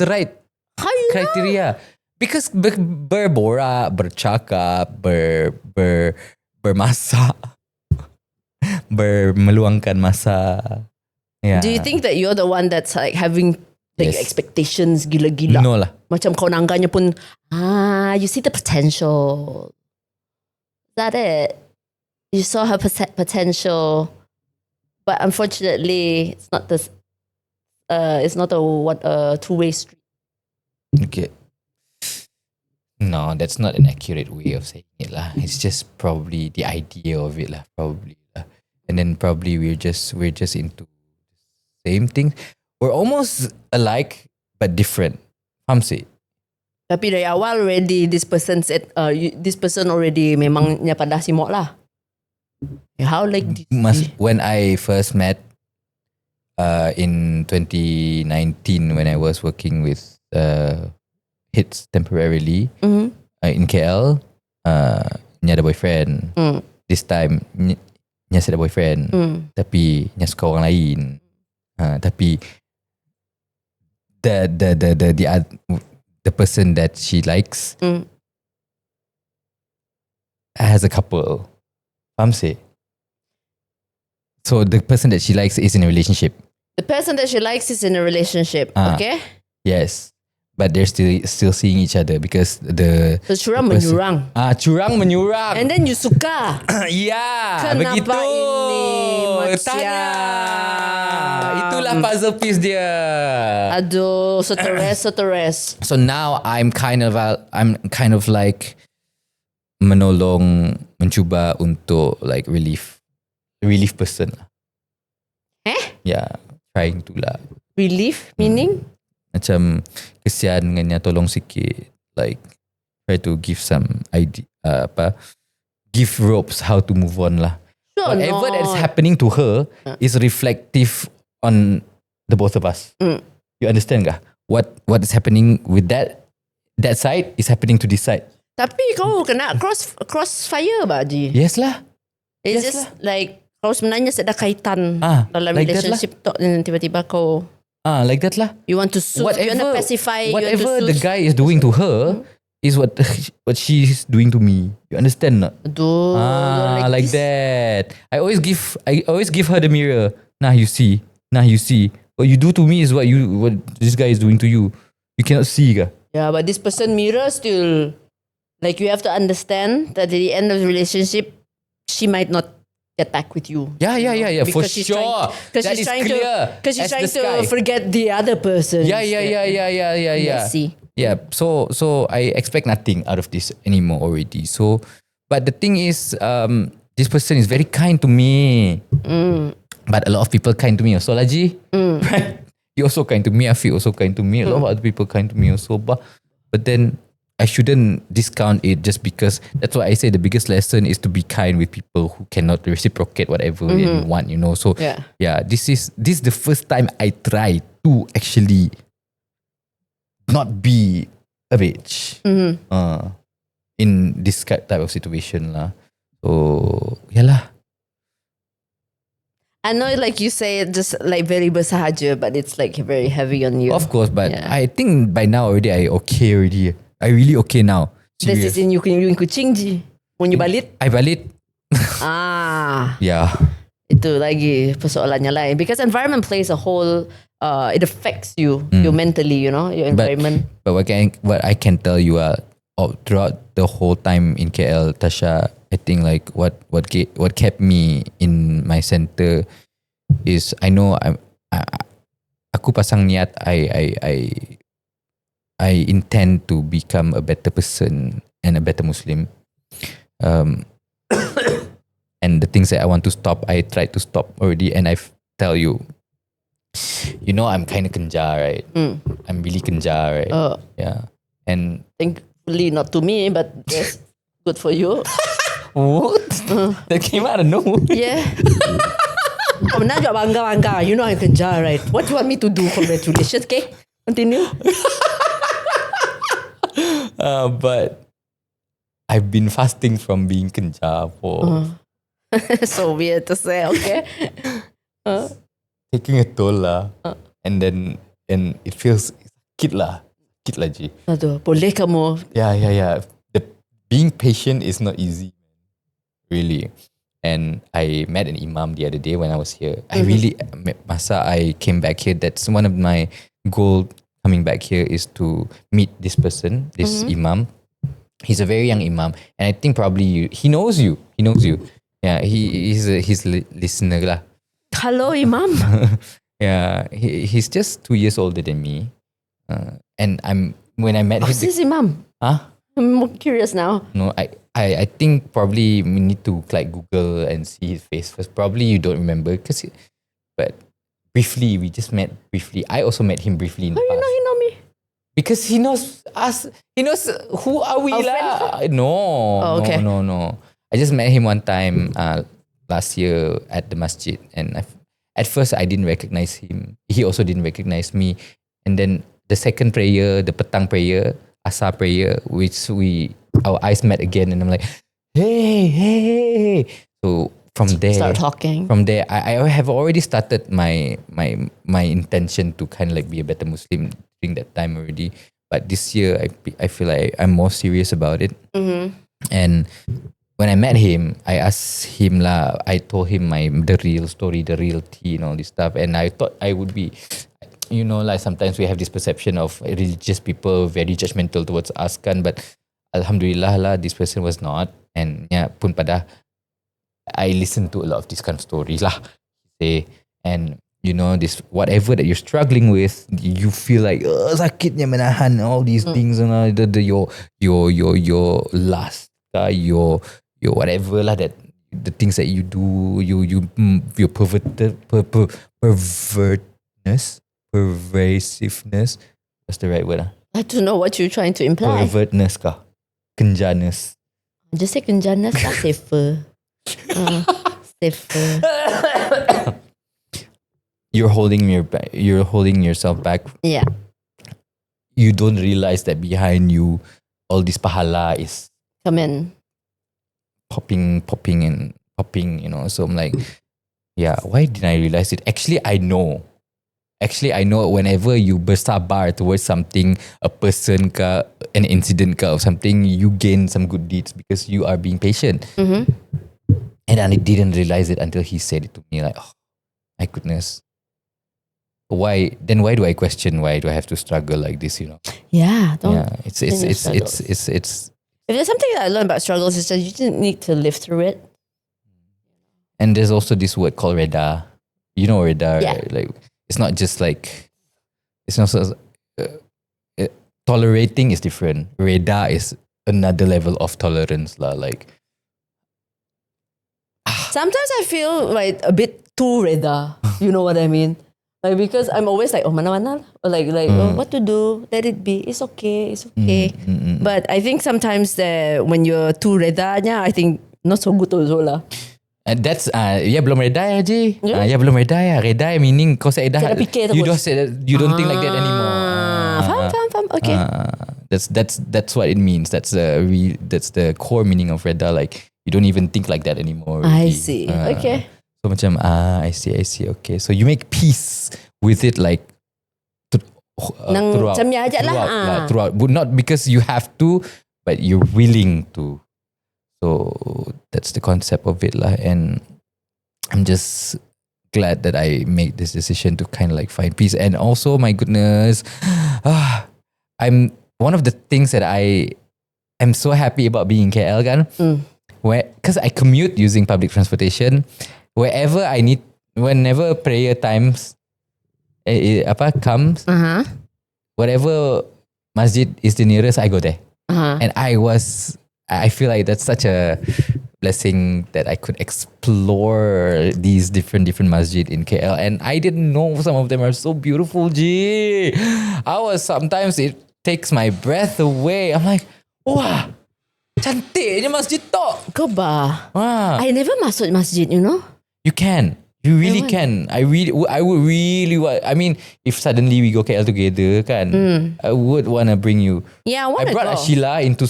right how you know? criteria. Because berborak, bercakap, bermasak, meluangkan masa. Yeah. Do you think that you're the one that's like having like Yes. expectations gila-gila? No lah. Macam kau nangganya pun, you see the potential. Is that it? You saw her potential, but unfortunately, it's not this. It's not a two-way street. Okay. No, that's not an accurate way of saying it lah. It's just probably the idea of it lah, probably lah. And then probably we're just into same thing. We're almost alike but different. Faham sih? Tapi dari awal already this person said, this person already memang nya padah simok lah. How like this? When I first met in 2019 when I was working with Hits temporarily in KL, nya ada boyfriend. This time nya ada boyfriend, tapi nya suka orang lain. Tapi the person that she likes has a couple. Faham sih? So the person that she likes is in a relationship. The person that she likes is in a relationship. Okay. Yes. But they're still seeing each other because So curang menyurang. Curang menyurang. And then you suka. Ya, Kenapa begitu. ini macam? Tanya. Itulah puzzle piece dia. Aduh, seteres. So now I'm kind of like mencuba untuk like relief person lah. Yeah, trying to lah. Relief meaning? Macam kesian dengannya, tolong sikit, like try to give some idea, give ropes how to move on lah. Sure, Whatever no. that is happening to her is reflective on the both of us. You understand kah? What is happening with that side is happening to this side. Tapi kau kena crossfire ba Ji? Yes lah. It's yes just like kau sebenarnya ada kaitan dalam like that relationship tu dan tiba-tiba kau like that lah. you want to soothe, you want to pacify, whatever the guy is doing to her is what she's doing to me. You understand not? Aduh, like that. I always give her the mirror. Nah, you see. What you do to me is what this guy is doing to you. You cannot see, ka? Yeah, but this person mirror still, like you have to understand that at the end of the relationship, she might not get back with you. Yeah. For Because she's sure. Because That she's is trying clear. Because she's as the trying to sky. forget the other person. Yeah. See. Yeah. So I expect nothing out of this anymore already. So, but the thing is, this person is very kind to me. But a lot of people kind to me also, Laji. Right? You also kind to me. Afi also kind to me. A lot of other people kind to me also. But then I shouldn't discount it just because that's why I say the biggest lesson is to be kind with people who cannot reciprocate whatever you want, So this is the first time I try to actually not be a bitch in this type of situation lah. So lah. I know, like you say, it just like very bersahaja, but it's like very heavy on you. Of course, but I think by now already I okay already. I really okay now. This is in you in Kuching Ji. When you balik? I balik. Yeah. Itu lagi persoalannya lah. Because environment plays a whole, it affects you, you mentally, your environment. But what I can tell you throughout the whole time in KL, Tasha, I think like what kept me in my center is I know aku pasang niat I intend to become a better person and a better Muslim. And the things that I want to stop, I tried to stop already, and I tell you, I'm kind of kenja, right? I'm really kenja, right? Yeah. And thankfully not to me, but yes, good for you. What? That came out of nowhere. Yeah. Kau nak juga bangga. You know I kenja, right? What do you want me to do? Congratulations, okay? Continue. But I've been fasting from being kenja for so weird to say, okay? taking a toll lah. And it feels sakit lah Ji. Aduh, boleh kamu. Yeah. Being patient is not easy, really. And I met an imam the other day when I was here. I really, masa I came back here, that's one of my goal coming back here is to meet this person, this imam. He's a very young imam, and I think probably he knows you. Yeah, he's a listener lah. Hello, imam. Yeah, he's just 2 years older than me. And when I met him. Who's this imam? Huh? I'm more curious now. No, I think probably we need to like Google and see his face first. Probably you don't remember but briefly, we just met briefly. I also met him briefly in the past. How you know me? Because he knows us. He knows who are we lah. No. Okay. No. I just met him one time last year at the masjid, and at first I didn't recognize him. He also didn't recognize me. And then the second prayer, the petang prayer, Asar prayer, which our eyes met again, and I'm like, hey. So from there, start talking. From there, I have already started my intention to kind of like be a better Muslim during that time already. But this year, I feel like I'm more serious about it. And when I met him, I asked him lah. I told him the real story, the real tea, and all this stuff. And I thought I would be, like sometimes we have this perception of religious people very judgmental towards us kan. But Alhamdulillah lah, this person was not. And pun pada I listened to a lot of this kind of stories lah. And this whatever that you're struggling with, you feel like sakitnya menahan all these things and your lust, your whatever lah, that the things that you do, your pervasiveness. What's the right word? I don't know what you're trying to imply. Pervertness kah? Kenjaness. Just say kenjanas lah, safer. Safer. You're holding yourself back. Yeah. You don't realize that behind you, all this pahala is come in. popping, and popping, So I'm like, yeah, why didn't I realize it? Actually, I know. Whenever you bersabar towards something, a person ka, an incident ka, or something, you gain some good deeds because you are being patient. Mm-hmm. And I didn't realize it until he said it to me. Like, oh my goodness. Why do I question? Why do I have to struggle like this? Yeah, don't. Yeah, it's If there's something that I learned about struggles, is that you didn't need to live through it. And there's also this word called reda. You know reda, Yeah. right? Like, it's not just like, it's not so, tolerating is different. Reda is another level of tolerance lah. Like, Sometimes I feel like a bit too reda. You know what I mean? Like, because I'm always like, oh, mana-mana. Or like oh, what to do? Let it be. It's okay. But I think sometimes that when you're too reda, I think not so good also lah. and that's belum reda je. Yeah? Belum reda ya. Reda meaning kau say dah. Kena fikir You terus. you don't think like that anymore. Faham. Okay. That's what it means. That's the core meaning of reda. Like, you don't even think like that anymore. I Really. see. Okay. So macam I see. Okay. So you make peace with it, like Nang throughout. macam ni aja lah. Throughout. But not because you have to, but you're willing to. So that's the concept of it lah. And I'm just glad that I made this decision to kind of like find peace. And also, my goodness, I'm one of the things that I am so happy about being in KL kan. Because I commute using public transportation, wherever I need, whenever prayer times comes, whatever masjid is the nearest, I go there. And I feel like that's such a blessing that I could explore these different masjid in KL. And I didn't know some of them are so beautiful, G. Sometimes it takes my breath away. I'm like, wah, cantiknya masjid tok. Kau ba? Wah. I never masuk masjid, you know. You can. You really can. I would really want. I mean, if suddenly we go KL together, kan, I would want to bring you. Yeah, I I want to brought go. Ashila into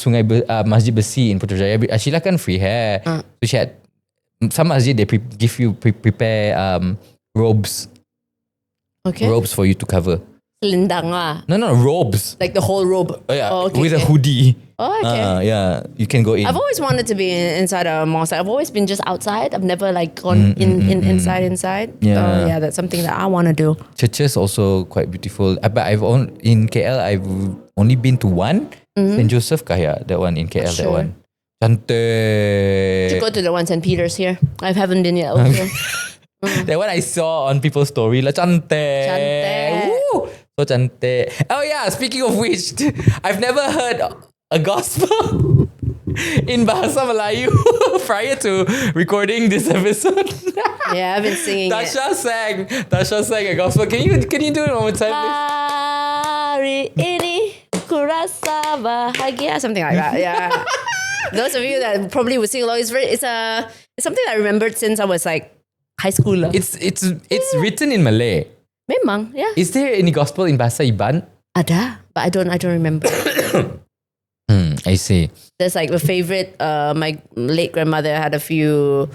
Masjid Besi in Putra Jaya. Ashila kan free hair. So she had some masjid, they prepare robes. Okay. Robes for you to cover. Selendang lah. No, robes. Like the whole robe. Oh, yeah. okay, With okay. a hoodie. Oh, okay. Yeah, you can go in. I've always wanted to be inside a mosque. I've always been just outside. I've never like gone inside. Yeah. So yeah, that's something that I want to do. Churches also quite beautiful. But in KL, I've only been to one. St. Joseph Kaya, that one in KL, Sure. that one. Cantik. To go to the one St. Peter's here. I haven't been yet. Also. That one I saw on people's story lah, cantik. Cantik. Woo! So cantik. Oh yeah, speaking of which, I've never heard a gospel in Bahasa Melayu prior to recording this episode. Yeah, I've been singing it. Tasha sang a gospel. Can you do it one more time, please? Hari ini ku rasa bahagia, something like that. Yeah. Those of you that probably would sing along, it's something that I remembered since I was like high school. It's written in Malay. Memang, yeah. Is there any gospel in Bahasa Iban? Ada, but I don't remember. I see. There's like a favorite. My late grandmother had a few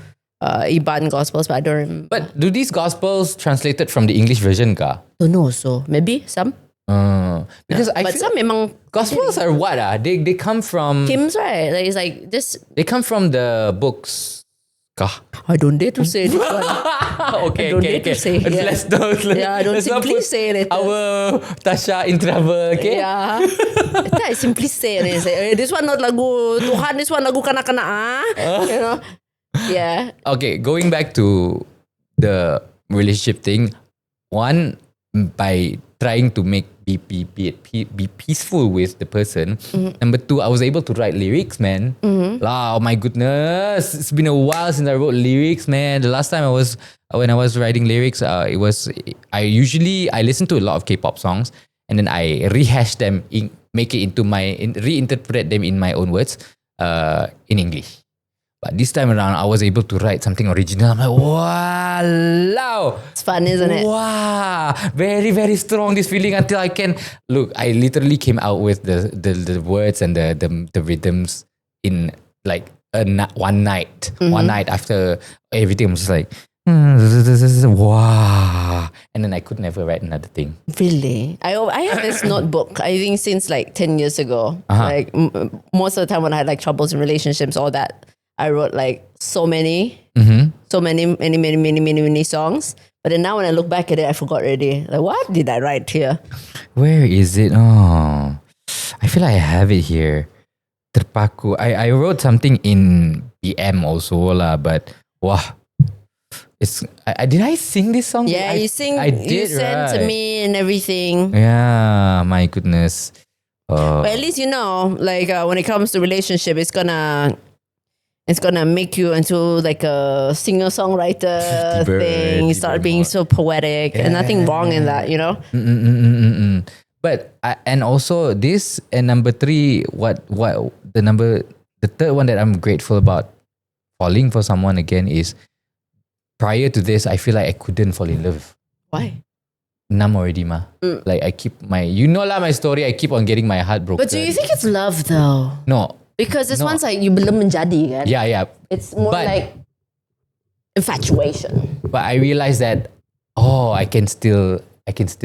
Iban gospels, but I don't remember. But do these gospels translated from the English version ka? Don't know. So maybe some. Because I But feel some memang gospels are what? They come from hymns, right? Like it's like this. they come from the books. Kah? I don't dare to say this one. Okay. I don't dare to say, yeah. Let's don't. Yeah, I don't let's not simply put say later. our Tasha in trouble. Okay. Yeah. I simply say and say, this one not lagu Tuhan, this one lagu kanak-kanak. You know. Yeah. Okay. Going back to the relationship thing, one, by trying to be peaceful with the person. Number two, I was able to write lyrics, man. Oh my goodness, it's been a while since I wrote lyrics, man. The last time when I was writing lyrics, I listen to a lot of K-pop songs and then I rehash them, reinterpret them in my own words, in English. But this time around, I was able to write something original. I'm like, wow, It's fun, isn't it? wow, very, very strong this feeling until I can look. I literally came out with the words and the rhythms in like one night. One night after everything, I'm just like, wow. And then I could never write another thing. Really? I have this notebook, I think since like 10 years ago. Like most of the time when I had like troubles in relationships, all that, I wrote like so many songs. But then now when I look back at it, I forgot already. Like, what did I write here? Where is it? Oh, I feel like I have it here. Terpaku. I wrote something in PM also lah, but wow. Did I sing this song? Yeah, you sing. I did, you sent to right. me and everything. Yeah, my goodness. But at least you know, like when it comes to relationship, it's gonna make you into like a singer-songwriter thing. You start being so poetic, and nothing wrong in that, you know. But and also this and number 3, what the third one that I'm grateful about falling for someone again is, prior to this, I feel like I couldn't fall in love. Why? Numb already, ma. Like I keep my story. I keep on getting my heart broken. But do you think it's love though? No. Because this one's like you belum menjadi kan? Yeah. It's more like infatuation. But I realized that I can still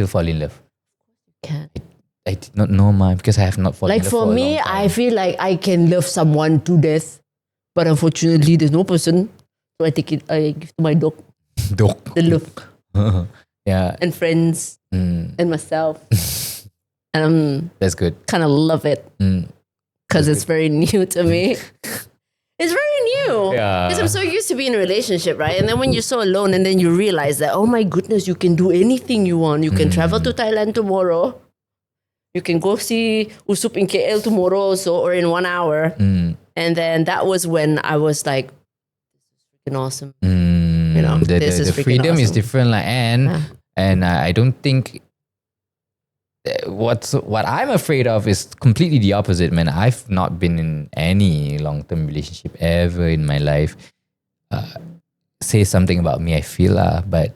fall in love. Can. I did not know, ma, because I have not fallen in Like love for for me, a long time. I feel like I can love someone to death, but unfortunately, there's no person. So I give to my dog Dok. the love Yeah. and friends and myself, and That's good. kind of love it because it's very new to me. It's very new. Yeah. Because I'm so used to being in a relationship, right? And then when you're so alone, and then you realize that, oh my goodness, you can do anything you want. You can travel to Thailand tomorrow. You can go see Usup in KL tomorrow also, or in 1 hour. And then that was when I was like, freaking awesome. You know, this is the freaking freedom is awesome. different, like, and I don't think what I'm afraid of is completely the opposite, man. I've not been in any long-term relationship ever in my life. Say something about me, I feel but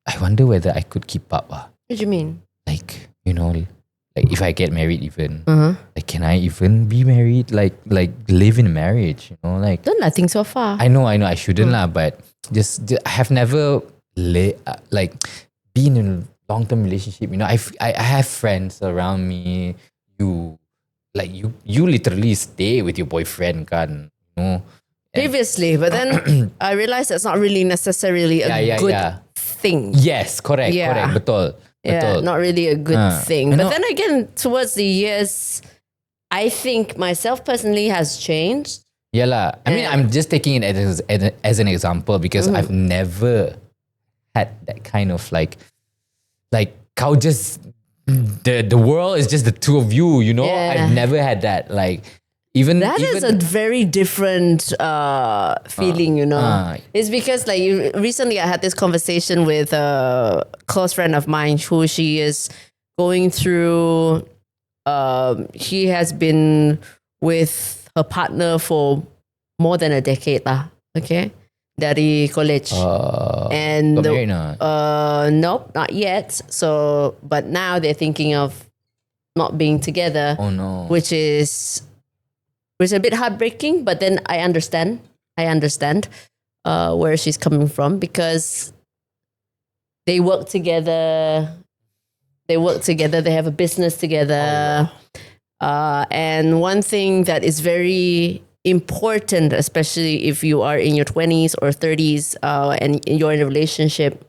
I wonder whether I could keep up. What do you mean? Like, you know, like if I get married even, like can I even be married? Like live in marriage, you know, like. Done nothing so far. I know, I shouldn't lah, but just I have never like been in a long-term relationship. You know, I have friends around me. You literally stay with your boyfriend, kan? You know. Previously, but then I realized that's not really necessarily a good thing. Yes, correct, betul. Yeah, not really a good thing. And But then again, towards the years, I think myself personally has changed. Yeah lah. I mean, I'm just taking it as an example because I've never had that kind of like how just the world is just the two of you, you know? Yeah. I've never had that. Like even That is a very different feeling, you know. It's because like recently I had this conversation with a close friend of mine who she is going through. She has been with her partner for more than a decade lah. Okay, dari college. And got married now? Nope, not yet. So, but now they're thinking of not being together. Oh no. Which is a bit heartbreaking, but then I understand where she's coming from because they work together. They have a business together. And one thing that is very important, especially if you are in your 20s or 30s and you're in a relationship,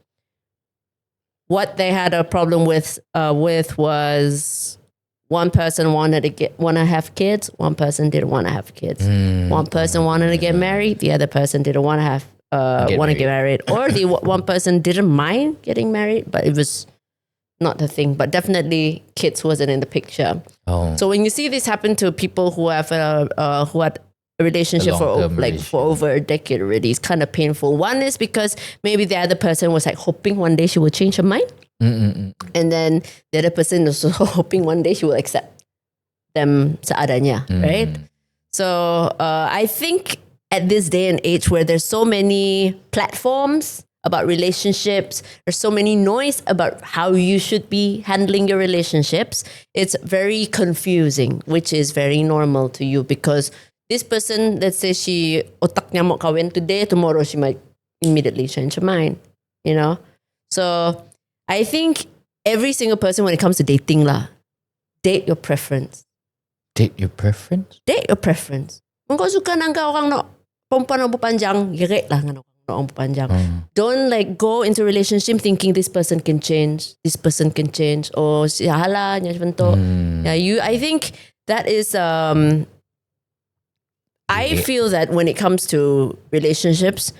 what they had a problem with was one person wanted to have kids, one person didn't want to have kids. One person wanted to get married, the other person didn't want to get married, or the one person didn't mind getting married, but it was not the thing. But definitely, kids wasn't in the picture. So when you see this happen to people who have who had a relationship for over a decade already, it's kind of painful. One is because maybe the other person was like hoping one day she would change her mind. And then the other person is also hoping one day she will accept them seadanya, right? So I think at this day and age where there's so many platforms about relationships, there's so many noise about how you should be handling your relationships, it's very confusing, which is very normal to you because this person, let's say she otaknya mau kawin today, tomorrow she might immediately change her mind, you know? So I think every single person when it comes to dating date your preference. Date your preference? Date your preference. Kung kau suka nang orang nak perempuan ang panjang, giret lah dengan orang panjang. Don't like go into relationship thinking this person can change, or hala nya bentuk. Yeah, I think that is I feel that when it comes to relationships,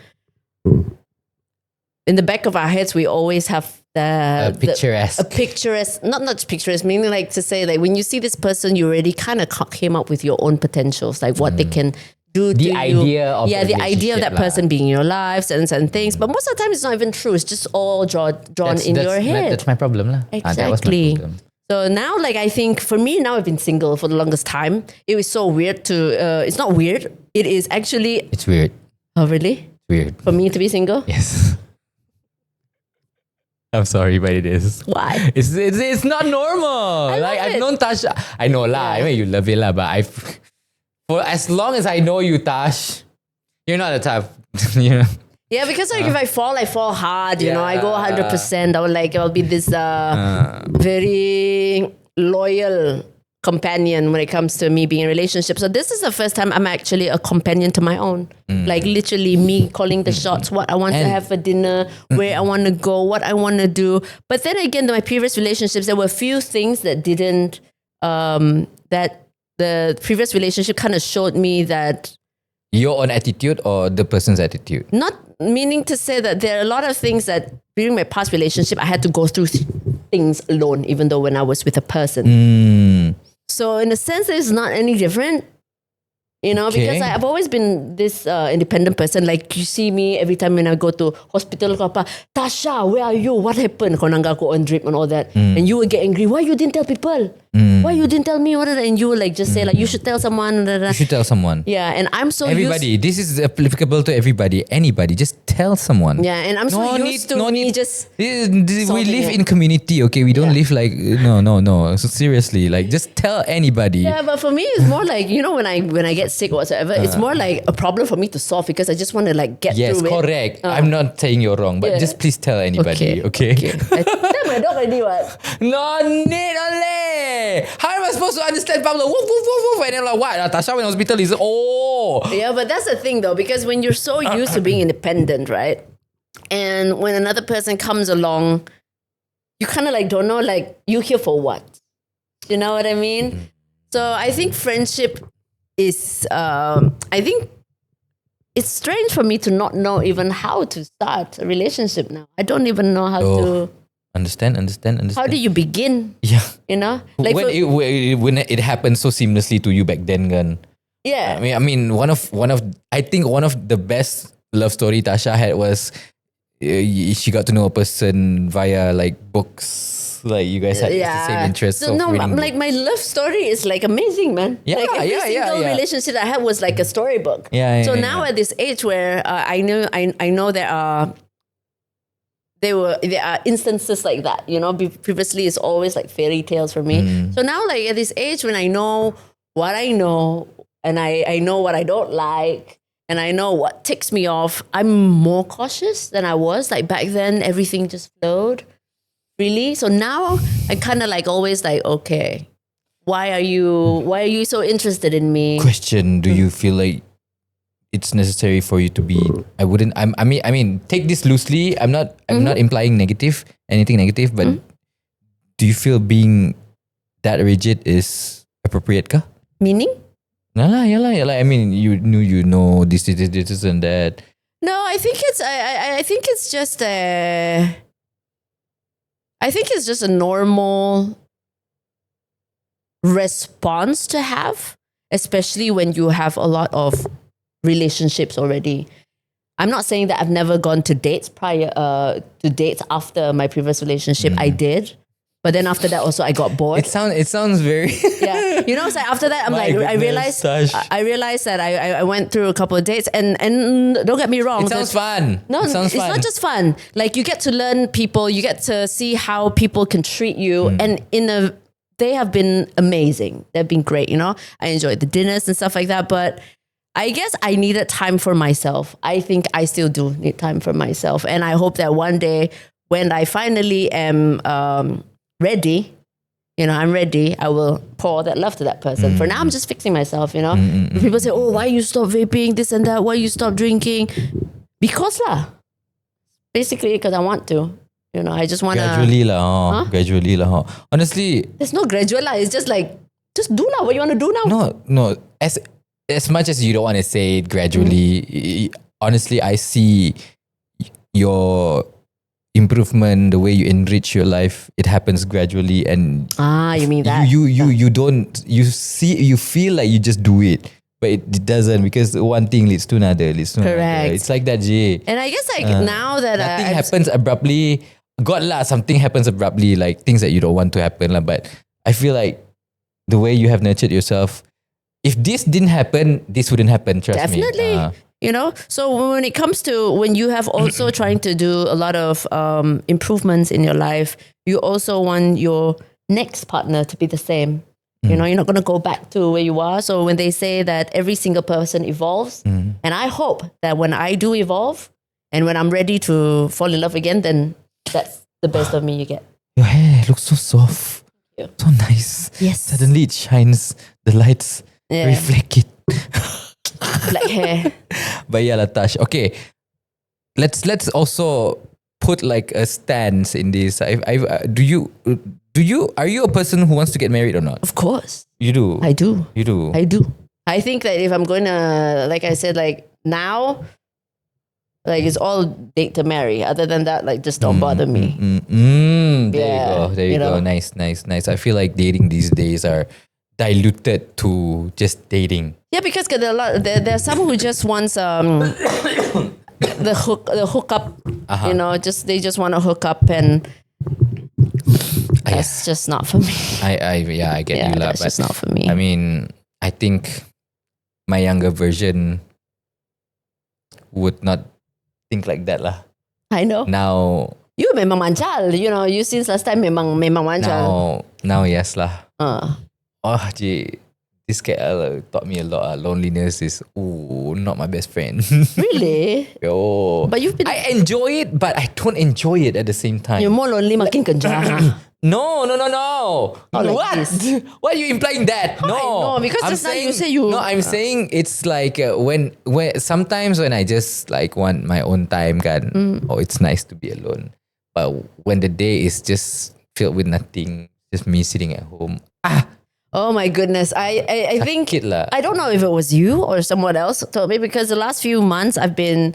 in the back of our heads, we always have a picturesque, not picturesque, meaning like to say, like when you see this person, you already kind of came up with your own potentials, like what they can do. The idea of that person being in your lives and certain things. But most of the time, it's not even true. It's just all drawn in your head. That's my problem, lah. Exactly. That was my problem. So now, like, I think for me, now I've been single for the longest time. It was so weird to, it's not weird. It is actually. It's weird. Oh, really? Weird. For me to be single? Yes. I'm sorry, but it is. Why? It's not normal. I've known Tasha. I know lah. I mean, you love it lah, but for as long as I know you, Tash, you're not the type, you know. Yeah, because like if I fall hard, you know, I go 100%. I'll be this very loyal companion when it comes to me being in a relationship. So this is the first time I'm actually a companion to my own. Like literally me calling the shots, what I want to have for dinner, where I want to go, what I want to do. But then again, my previous relationships, there were a few things that didn't, that the previous relationship kind of showed me that. Your own attitude or the person's attitude? Not meaning to say that there are a lot of things that during my past relationship, I had to go through things alone, even though when I was with a person. So in a sense, it's not any different, you know, because I've always been this independent person. Like you see me every time when I go to hospital, Tasha, where are you? What happened? Kau nangga ko on drip and all that. And you would get angry. Why you didn't tell people? Why you didn't tell me? And you would like just say like, you should tell someone. You should tell someone. Yeah, and I'm so everybody. This is applicable to everybody. Anybody, just tell someone. Yeah, and I'm so used to me just. We live in community, okay? We don't live like no. So seriously, like just tell anybody. Yeah, but for me, it's more like you know when I get sick or whatsoever, it's more like a problem for me to solve because I just want to like get through it. Yes, correct. I'm not saying you're wrong, but just please tell anybody, okay? I tell my dog already what? No need only. How am I supposed to understand Pablo? Woof, woof, woof, woof. And then like, what? Natasha in hospital is, Yeah, but that's the thing though, because when you're so used to being independent, right? And when another person comes along, you kind of like don't know, like, you here for what? You know what I mean? So I think friendship is, I think it's strange for me to not know even how to start a relationship now. I don't even know how to... Understand. How do you begin? Yeah. You know? Like when it happened so seamlessly to you back then, gan. Yeah. I mean, one of the best love story Tasha had was she got to know a person via like books. Like you guys had the same interests. So no, like my love story is like amazing, man. Yeah, like every single relationship I had was like a storybook. So now at this age where I know there are instances like that, you know. Previously, it's always like fairy tales for me. So now, like at this age, when I know what I know, and I know what I don't like, and I know what ticks me off, I'm more cautious than I was. Like back then, everything just flowed, really. So now I kind of like always like, okay, why are you so interested in me? Question: do you feel like it's necessary for you to be? I mean, take this loosely. I'm not implying anything negative, but do you feel being that rigid is appropriate ka? Meaning? Yeah. I mean, you know this and that. No, I think it's just a normal response to have, especially when you have a lot of relationships already. I'm not saying that I've never gone to dates after my previous relationship. I did. But then after that also I got bored. It sounds very yeah. You know, so after that I'm like I realized that I went through a couple of dates and don't get me wrong. It sounds fun. No, it's not just fun. Like you get to learn people, you get to see how people can treat you, and they have been amazing. They've been great, you know. I enjoyed the dinners and stuff like that, but I guess I needed time for myself. I think I still do need time for myself. And I hope that one day when I finally am ready, I'm ready, I will pour that love to that person. For now, I'm just fixing myself, People say, oh, why you stop vaping, this and that? Why you stop drinking? Because basically, because I want to. I just want to... Gradually lah. Honestly... There's no gradual lah. It's just like, just do now what you want to do now. No. As much as you don't want to say it gradually, honestly, I see your improvement, the way you enrich your life, it happens gradually, and you mean that? You feel like you just do it, but it doesn't, because one thing leads to another, Correct. It's like that, Jay. And I guess now that nothing happens abruptly. God lah, something happens abruptly, like things that you don't want to happen lah. But I feel like the way you have nurtured yourself, if this didn't happen, this wouldn't happen. Trust me. Definitely. So when it comes to when you have also trying to do a lot of improvements in your life, you also want your next partner to be the same. You're not going to go back to where you are. So when they say that every single person evolves, and I hope that when I do evolve and when I'm ready to fall in love again, then that's the best of me you get. Your hair looks so soft. So nice. Yes. Suddenly it shines. The lights reflect it. Black hair. But yeah, Latash. Okay, let's also put like a stance in this. Are you a person who wants to get married or not? Of course. You do. I do. You do. I do. I think that if I'm going to, like I said, like now, like it's all date to marry. Other than that, like just don't bother me. There you go. Nice. I feel like dating these days are diluted to just dating. Yeah, because there are some who just wants the hookup. They just want to hook up, and that's just not for me. I get you, lah. That's just not for me. I mean, I think my younger version would not think like that, lah. I know. Now you memang mancal. You since last time memang mancal. Now yes lah. Oh, gee, this guy taught me a lot. Loneliness is not my best friend. Really? But you've been... I enjoy it, but I don't enjoy it at the same time. You're more lonely, makin kencang. No. Like What? this. Why are you implying that? No, because just now you say you... No, I'm saying it's like when sometimes when I just like want my own time, it's nice to be alone. But when the day is just filled with nothing, just me sitting at home. Oh my goodness. I think, I don't know if it was you or someone else told me, because the last few months I've been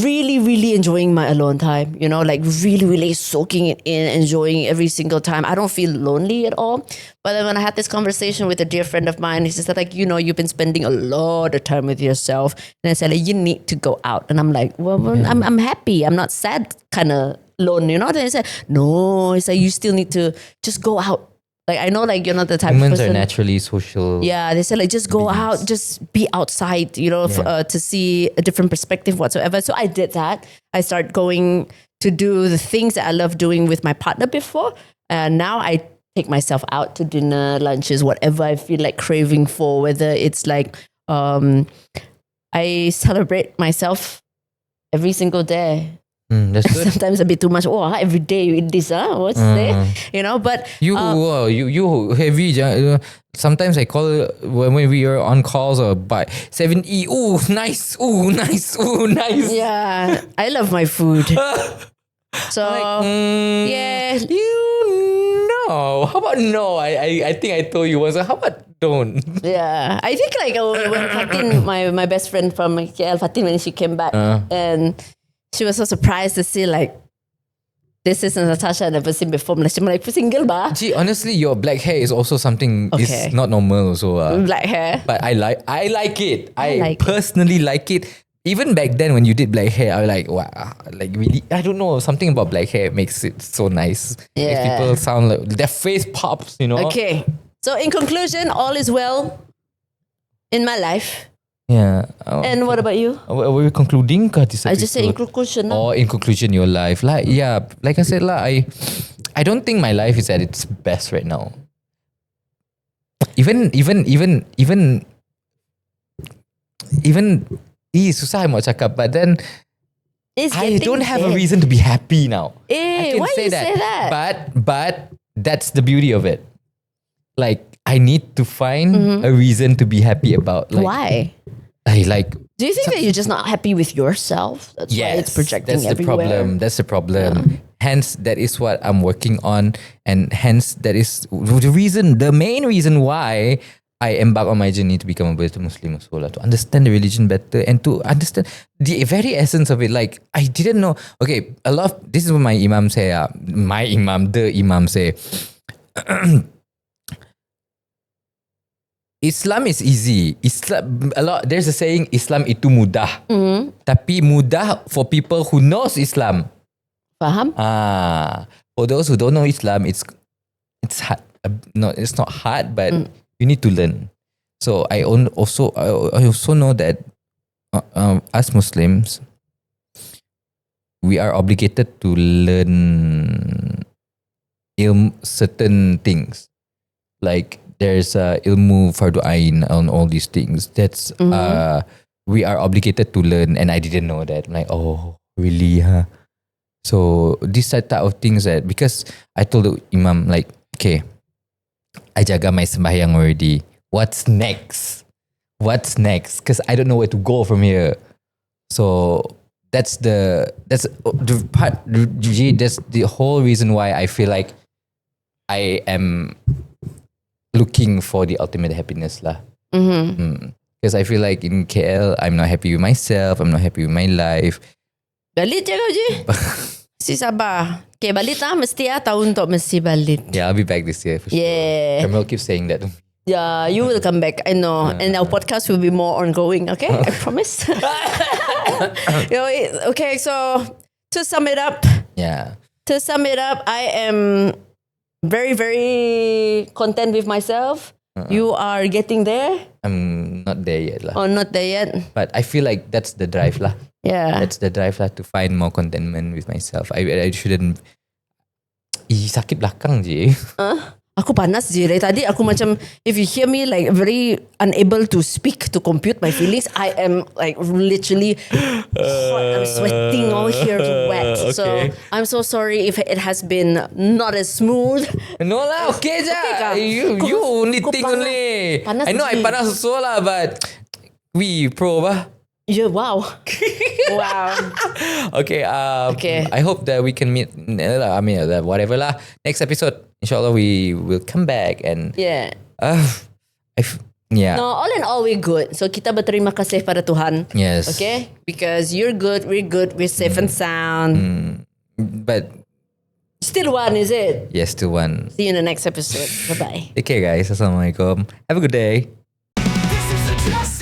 really, really enjoying my alone time, like really, really soaking it in, enjoying every single time. I don't feel lonely at all. But then when I had this conversation with a dear friend of mine, he said like, you've been spending a lot of time with yourself. And I said like, you need to go out. And I'm like, well, I'm happy. I'm not sad kind of alone, Then he said, no, it's like you still need to just go out. Like, I know, like, you're not the type Humans of person. are naturally social. Yeah, they say, like, just go out, just be outside, to see a different perspective whatsoever. So I did that. I started going to do the things that I love doing with my partner before. And now I take myself out to dinner, lunches, whatever I feel like craving for, whether it's like, I celebrate myself every single day. That's good. Sometimes a bit too much. Oh, every day you eat this, what's there? But you heavy. Sometimes I call when we are on calls or by 7E. Oh, nice. Oh, nice. Oh, nice. Yeah, I love my food. So yeah, how about no? I think I told you once. How about don't? Yeah, I think like when Fatin, my best friend from KL, Fatin, when she came back and she was so surprised to see like this is Natasha I've never seen before. She's like, single ba? Gee, honestly, your black hair is also something is not normal also. Black hair. But I like it. I personally like it. Even back then when you did black hair, I was like, wow, like really, I don't know, something about black hair makes it so nice. Yeah. Makes people sound like their face pops, Okay. So in conclusion, all is well in my life. Yeah. And what about you? Were we concluding? I just say in conclusion. Or in conclusion, your life. Like I said, I don't think my life is at its best right now. Even even susah mau cakap, but then It's I getting don't have a there. reason to be happy now. I can Why say you that. say that? But that's the beauty of it. Like I need to find a reason to be happy about. Like, Why? I like. Do you think that you're just not happy with yourself? That's why it's projecting that's the everywhere. problem. That's the problem. Hence, that is what I'm working on, and hence that is the reason, the main reason why I embark on my journey to become a better Muslim as well, to understand the religion better and to understand the very essence of it. Like I didn't know. Okay, a lot. This is what my imam say. The imam say. Islam is easy. There's a saying, Islam itu mudah. Tapi mudah for people who knows Islam. Faham? For those who don't know Islam, it's hard. No, it's not hard, but you need to learn. So I also know that as Muslims, we are obligated to learn certain things. Like there's ilmu fardu ain on all these things. That's we are obligated to learn, and I didn't know that. I'm like, oh, really? Huh? So these type of things that, because I told the imam like, okay, I jaga my sembahyang already. What's next? Because I don't know where to go from here. So that's the part. That's the whole reason why I feel like I am looking for the ultimate happiness lah. Because I feel like in KL, I'm not happy with myself. I'm not happy with my life. Balit je kau je. Si sabar. Okay, balit lah. Mesti tahun untuk mesti balit. Yeah, I'll be back this year for sure. Yeah. Kamil keeps saying that. Yeah, you will come back. I know. And our podcast will be more ongoing. Okay, I promise. Okay, so to sum it up. Yeah. I am very, very content with myself. You are getting there? I'm not there yet lah. Or not there yet? But I feel like that's the drive lah. Yeah. That's the drive lah, to find more contentment with myself. I shouldn't. Sakit belakang je. Aku panas je. Dari tadi aku macam, if you hear me like very unable to speak, to compute my feelings, I am like literally hot. I'm sweating all here to wet. Okay. So I'm so sorry if it has been not as smooth. No lah, okay je. Okay kah? You only Kau think panas. only. Panas I know I je. panas also lah, but we pro bah. Yeah, wow. Wow. Okay. Okay. I hope that we can meet. I mean, whatever lah. Next episode, inshallah, we will come back and. Yeah. Yeah. No, all in all, we're good. So kita berterima kasih pada Tuhan. Yes. Okay? Because you're good, we're safe and sound. But Still one, is it? yes, still one. See you in the next episode. Bye-bye. Take care, guys. Assalamualaikum. Have a good day. This is the Just